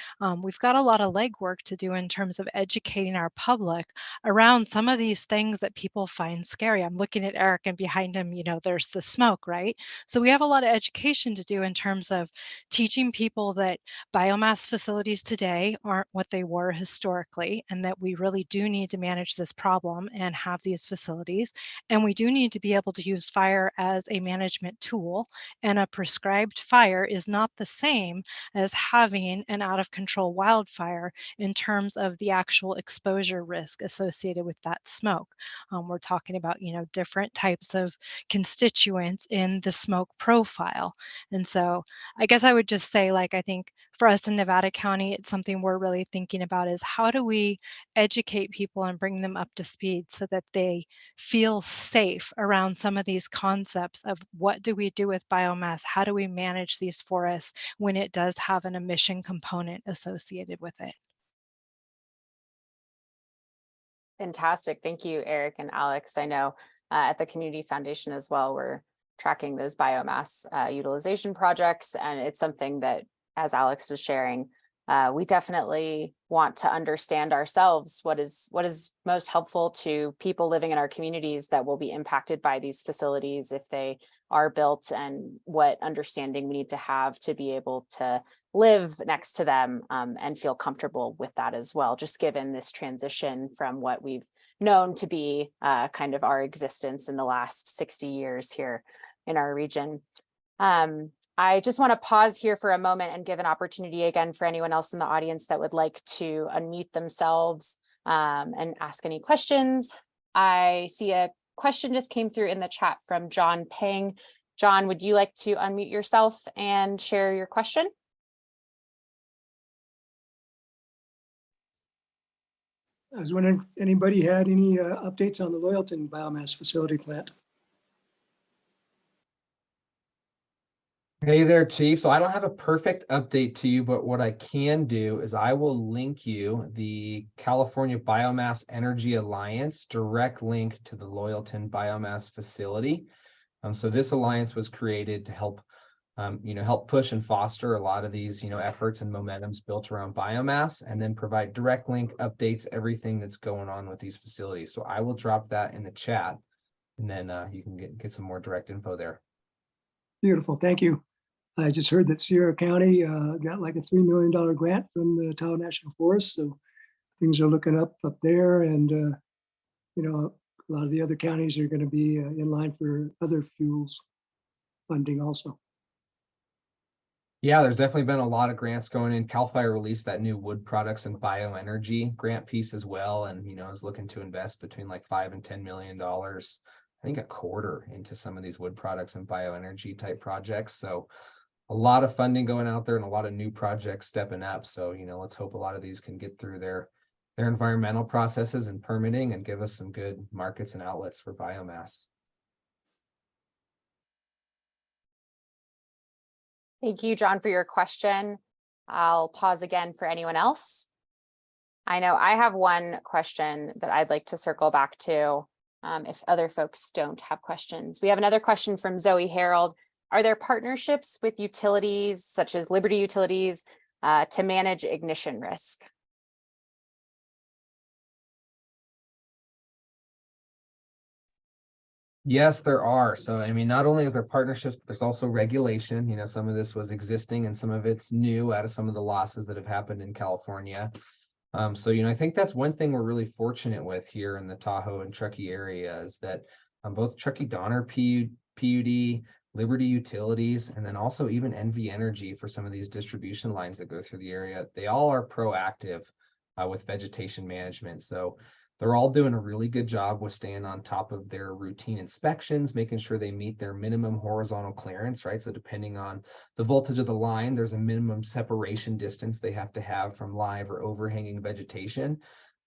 we've got a lot of legwork to do in terms of educating our public around some of these things that people find scary. I'm looking at Eric, and behind him, there's the smoke, right? So we have a lot of education to do in terms of teaching people that biomass facilities today aren't what they were historically, and that we really do need to manage this problem and have these facilities. And we do need to be able to use fire as a management tool. And a prescribed fire is not the same as having an out of control wildfire in terms of the actual exposure risk associated with that smoke. We're talking about, different types of constituents in the smoke profile. And so I guess I would just say, like, I think for us in Nevada County, it's something we're really thinking about is how do we educate people and bring them up to speed so that they feel safe around some of these concepts of what do we do with biomass? How do we manage these forests when it does have an emission component associated with it? Fantastic. Thank you, Eric and Alex. I know at the Community Foundation as well, we're tracking those biomass utilization projects. And it's something that, as Alex was sharing, we definitely want to understand ourselves what is most helpful to people living in our communities that will be impacted by these facilities if they are built, and what understanding we need to have to be able to live next to them and feel comfortable with that as well, just given this transition from what we've known to be kind of our existence in the last 60 years here in our region. I just want to pause here for a moment and give an opportunity again for anyone else in the audience that would like to unmute themselves and ask any questions. I see a question just came through in the chat from John Pang. John, would you like to unmute yourself and share your question? I was wondering if anybody had any updates on the Loyalton biomass facility plant. Hey there, Chief. So I don't have a perfect update to you, but what I can do is I will link you the California Biomass Energy Alliance direct link to the Loyalton biomass facility. So this alliance was created to help, help push and foster a lot of these, efforts and momentums built around biomass, and then provide direct link updates, everything that's going on with these facilities. So I will drop that in the chat, and then you can get some more direct info there. Beautiful, thank you. I just heard that Sierra County got like a $3 million grant from the Tahoe National Forest, so things are looking up there, and a lot of the other counties are going to be in line for other fuels funding also. Yeah, there's definitely been a lot of grants going in. CAL FIRE released that new wood products and bioenergy grant piece as well, and is looking to invest between like $5 and $10 million, I think a quarter, into some of these wood products and bioenergy type projects. So a lot of funding going out there and a lot of new projects stepping up. So, let's hope a lot of these can get through their environmental processes and permitting and give us some good markets and outlets for biomass. Thank you, John, for your question. I'll pause again for anyone else. I know I have one question that I'd like to circle back to if other folks don't have questions. We have another question from Zoe Harold. Are there partnerships with utilities such as Liberty Utilities to manage ignition risk? Yes, there are. So, I mean, not only is there partnerships, but there's also regulation. You know, some of this was existing and some of it's new out of some of the losses that have happened in California. So, you know, I think that's one thing we're really fortunate with here in the Tahoe and Truckee area is that both Truckee Donner PUD, Liberty Utilities, and then also even NV Energy for some of these distribution lines that go through the area, they all are proactive with vegetation management. So they're all doing a really good job with staying on top of their routine inspections, making sure they meet their minimum horizontal clearance, right? So depending on the voltage of the line, there's a minimum separation distance they have to have from live or overhanging vegetation.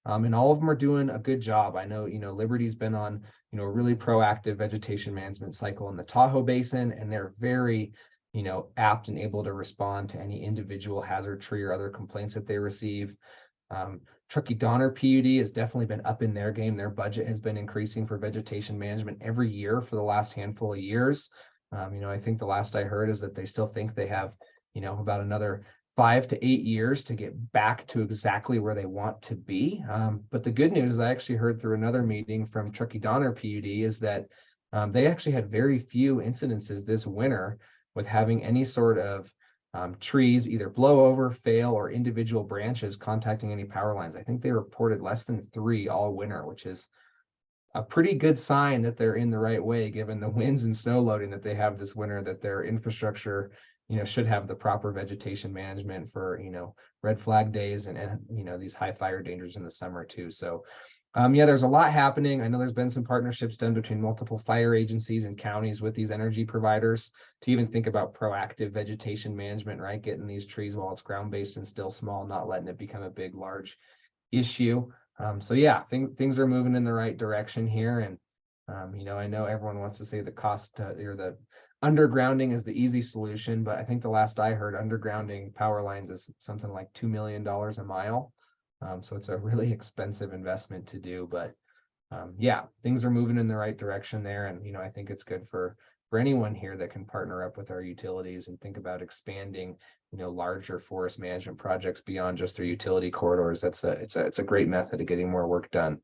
And all of them are doing a good job. I know, you know, Liberty's been on, you know, a really proactive vegetation management cycle in the Tahoe Basin, and they're very, you know, apt and able to respond to any individual hazard tree or other complaints that they receive. Truckee Donner PUD has definitely been up in their game. Their budget has been increasing for vegetation management every year for the last handful of years. You know, I think the last I heard is that they still think they have, you know, about another 5 to 8 years to get back to exactly where they want to be. But the good news is I actually heard through another meeting from Truckee Donner PUD is that they actually had very few incidences this winter with having any sort of trees either blow over, fail, or individual branches contacting any power lines. I think they reported less than 3 all winter, which is a pretty good sign that they're in the right way, given the winds and snow loading that they have this winter, that their infrastructure, you know, should have the proper vegetation management for, you know, red flag days and you know, these high fire dangers in the summer too. So yeah, there's a lot happening. I know there's been some partnerships done between multiple fire agencies and counties with these energy providers to even think about proactive vegetation management, right? Getting these trees while it's ground-based and still small, not letting it become a big, large issue. So yeah, things are moving in the right direction here. And you know, I know everyone wants to say the cost or the undergrounding is the easy solution, but I think the last I heard, undergrounding power lines is something like $2 million a mile. So it's a really expensive investment to do, but yeah, things are moving in the right direction there. And, you know, I think it's good for anyone here that can partner up with our utilities and think about expanding, you know, larger forest management projects beyond just their utility corridors. It's a great method of getting more work done.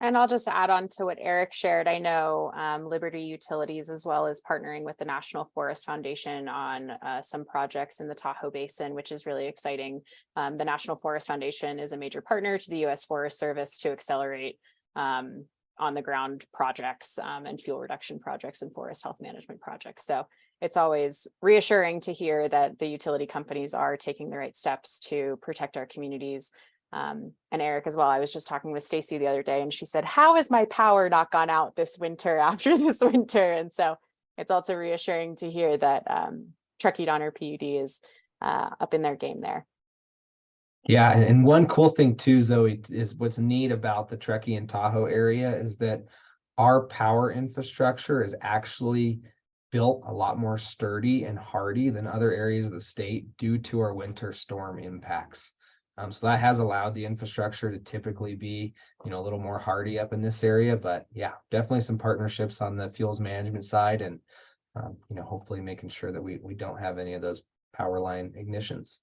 And I'll just add on to what Eric shared. I know Liberty Utilities, as well as partnering with the National Forest Foundation on some projects in the Tahoe Basin, which is really exciting. The National Forest Foundation is a major partner to the U.S. Forest Service to accelerate on the ground projects and fuel reduction projects and forest health management projects. So it's always reassuring to hear that the utility companies are taking the right steps to protect our communities. And Eric as well. I was just talking with Stacy the other day and she said, how has my power not gone out this winter after this winter? And so it's also reassuring to hear that Truckee Donner PUD is up in their game there. Yeah, and one cool thing too, Zoe, is what's neat about the Truckee and Tahoe area is that our power infrastructure is actually built a lot more sturdy and hardy than other areas of the state due to our winter storm impacts. So that has allowed the infrastructure to typically be, you know, a little more hardy up in this area. But yeah, definitely some partnerships on the fuels management side, and you know, hopefully making sure that we don't have any of those power line ignitions.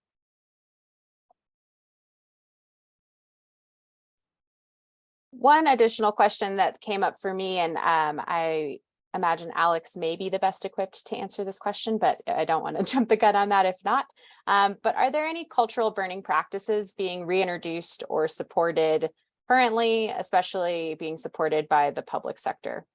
One additional question that came up for me, and I imagine Alex may be the best equipped to answer this question, but I don't want to jump the gun on that if not. But are there any cultural burning practices being reintroduced or supported currently, especially being supported by the public sector?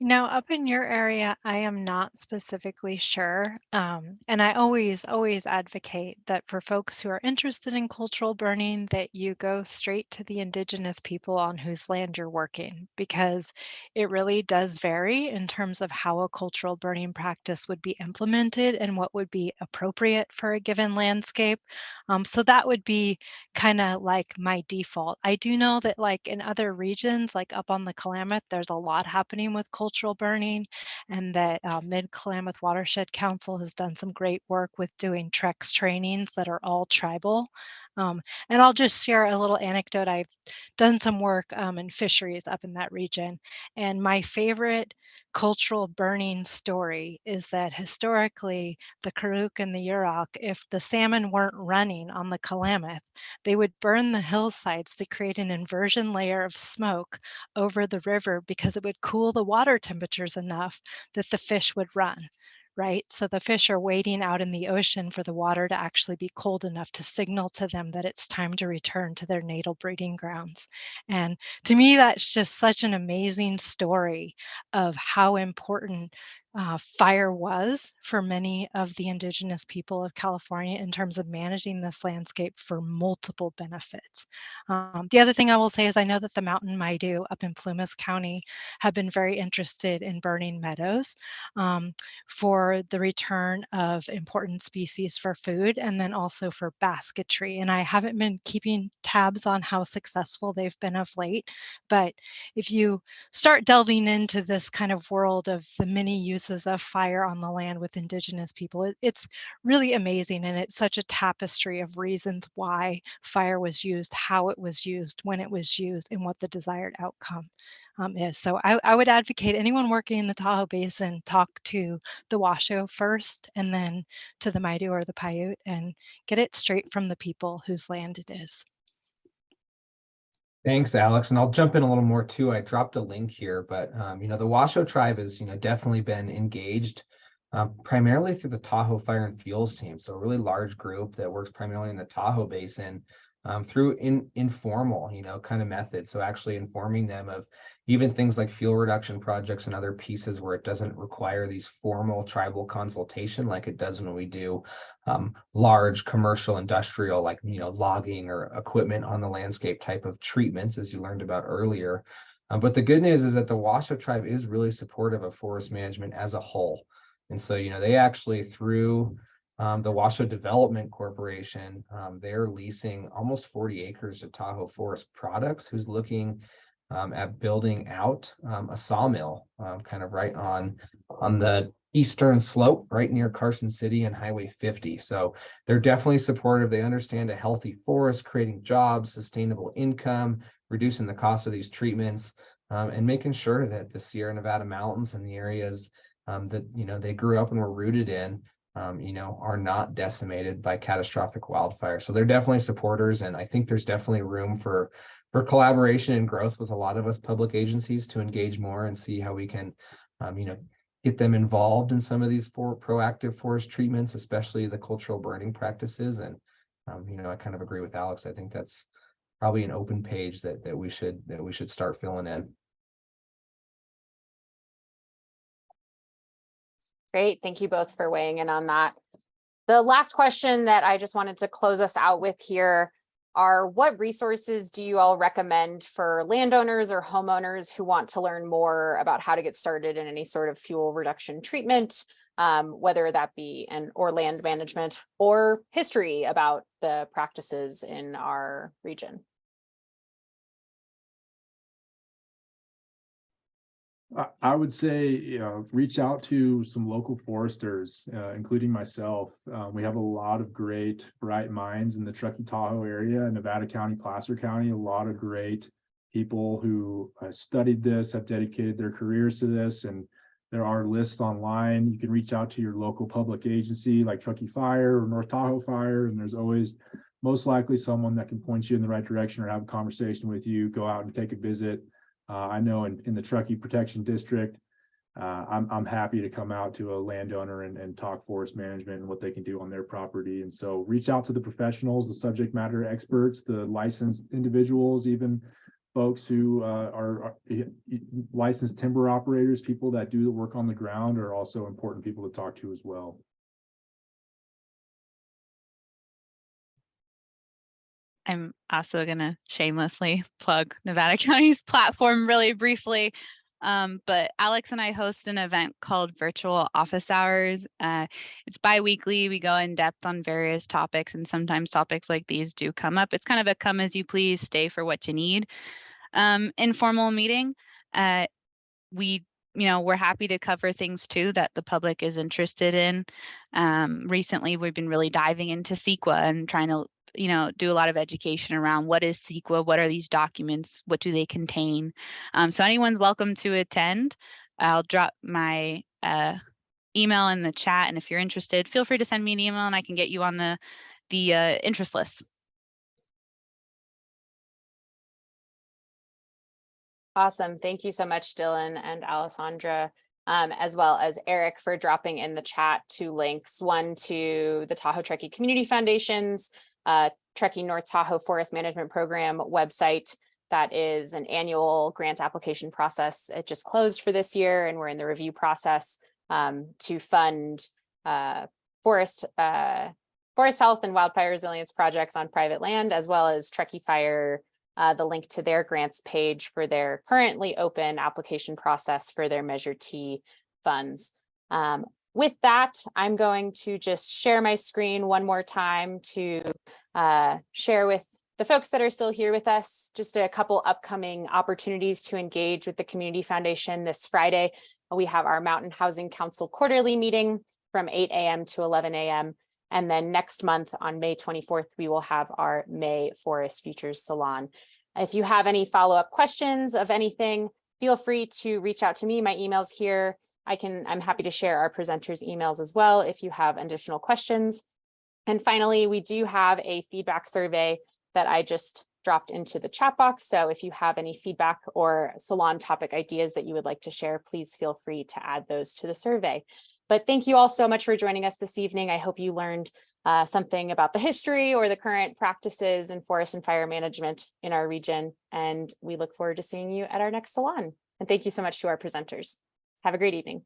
Now, up in your area, I am not specifically sure. And I always advocate that for folks who are interested in cultural burning, that you go straight to the indigenous people on whose land you're working, because it really does vary in terms of how a cultural burning practice would be implemented and what would be appropriate for a given landscape. So that would be kind of like my default. I do know that like in other regions, like up on the Klamath, there's a lot happening with cultural burning, and that Mid-Klamath Watershed Council has done some great work with doing TREX trainings that are all tribal. And I'll just share a little anecdote. I've done some work in fisheries up in that region. And my favorite cultural burning story is that historically, the Karuk and the Yurok, if the salmon weren't running on the Klamath, they would burn the hillsides to create an inversion layer of smoke over the river because it would cool the water temperatures enough that the fish would run. Right? So the fish are waiting out in the ocean for the water to actually be cold enough to signal to them that it's time to return to their natal breeding grounds. And to me, that's just such an amazing story of how important fire was for many of the indigenous people of California in terms of managing this landscape for multiple benefits. The other thing I will say is I know that the Mountain Maidu up in Plumas County have been very interested in burning meadows for the return of important species for food and then also for basketry. And I haven't been keeping tabs on how successful they've been of late, but if you start delving into this kind of world of the many uses of fire on the land with indigenous people, it's really amazing. And it's such a tapestry of reasons why fire was used, how it was used, when it was used, and what the desired outcome is. So I would advocate anyone working in the Tahoe Basin talk to the Washoe first and then to the Maidu or the Paiute and get it straight from the people whose land it is. Thanks, Alex. And I'll jump in a little more too. I dropped a link here, but the Washoe tribe has, definitely been engaged primarily through the Tahoe Fire and Fuels team. So a really large group that works primarily in the Tahoe Basin through informal, kind of methods. So actually informing them of even things like fuel reduction projects and other pieces where it doesn't require these formal tribal consultation like it does when we do large commercial industrial, like, logging or equipment on the landscape type of treatments, as you learned about earlier. But the good news is that the Washoe tribe is really supportive of forest management as a whole. And so, they actually, through the Washoe Development Corporation, they're leasing almost 40 acres of Tahoe Forest Products, who's looking at building out a sawmill kind of right on the eastern slope, right near Carson City and Highway 50. So they're definitely supportive. They understand a healthy forest, creating jobs, sustainable income, reducing the cost of these treatments, and making sure that the Sierra Nevada mountains and the areas that they grew up and were rooted in are not decimated by catastrophic wildfire. So they're definitely supporters, and I think there's definitely room for collaboration and growth with a lot of us public agencies to engage more and see how we can, get them involved in some of these proactive forest treatments, especially the cultural burning practices. And I kind of agree with Alex. I think that's probably an open page that we should start filling in. Great. Thank you both for weighing in on that. The last question that I just wanted to close us out with here are, what resources do you all recommend for landowners or homeowners who want to learn more about how to get started in any sort of fuel reduction treatment, whether that be or land management or history about the practices in our region? I would say, reach out to some local foresters, including myself. We have a lot of great, bright minds in the Truckee Tahoe area, Nevada County, Placer County, a lot of great people who studied this, have dedicated their careers to this. And there are lists online. You can reach out to your local public agency like Truckee Fire or North Tahoe Fire. And there's always most likely someone that can point you in the right direction or have a conversation with you, go out and take a visit. I know in the Truckee Protection District, I'm happy to come out to a landowner and talk forest management and what they can do on their property. And so reach out to the professionals, the subject matter experts, the licensed individuals, even folks who are licensed timber operators. People that do the work on the ground are also important people to talk to as well. I'm also going to shamelessly plug Nevada County's platform really briefly. But Alex and I host an event called Virtual Office Hours. It's bi-weekly. We go in depth on various topics, and sometimes topics like these do come up. It's kind of a come as you please, stay for what you need informal meeting. We're happy to cover things too that the public is interested in. Recently, we've been really diving into CEQA and trying to do a lot of education around what is CEQA, what are these documents, what do they contain. So anyone's welcome to attend. I'll drop my email in the chat, and if you're interested, feel free to send me an email and I can get you on the interest list. Awesome. Thank you so much, Dillon and Alessandra, as well as Eric, for dropping in the chat two links, one to the Tahoe Truckee Community Foundation's Truckee North Tahoe Forest Management Program website. That is an annual grant application process. It just closed for this year, and we're in the review process to fund forest health and wildfire resilience projects on private land, as well as Truckee Fire, the link to their grants page for their currently open application process for their Measure T funds. With that, I'm going to just share my screen one more time to share with the folks that are still here with us just a couple upcoming opportunities to engage with the Community Foundation. This Friday, we have our Mountain Housing Council quarterly meeting from 8 a.m. to 11 a.m. And then next month on May 24th, we will have our May Forest Futures Salon. If you have any follow-up questions of anything, feel free to reach out to me. My email's here. I'm happy to share our presenters' emails as well if you have additional questions. And finally, we do have a feedback survey that I just dropped into the chat box. So if you have any feedback or salon topic ideas that you would like to share, please feel free to add those to the survey. But thank you all so much for joining us this evening. I hope you learned something about the history or the current practices in forest and fire management in our region. And we look forward to seeing you at our next salon. And thank you so much to our presenters. Have a great evening.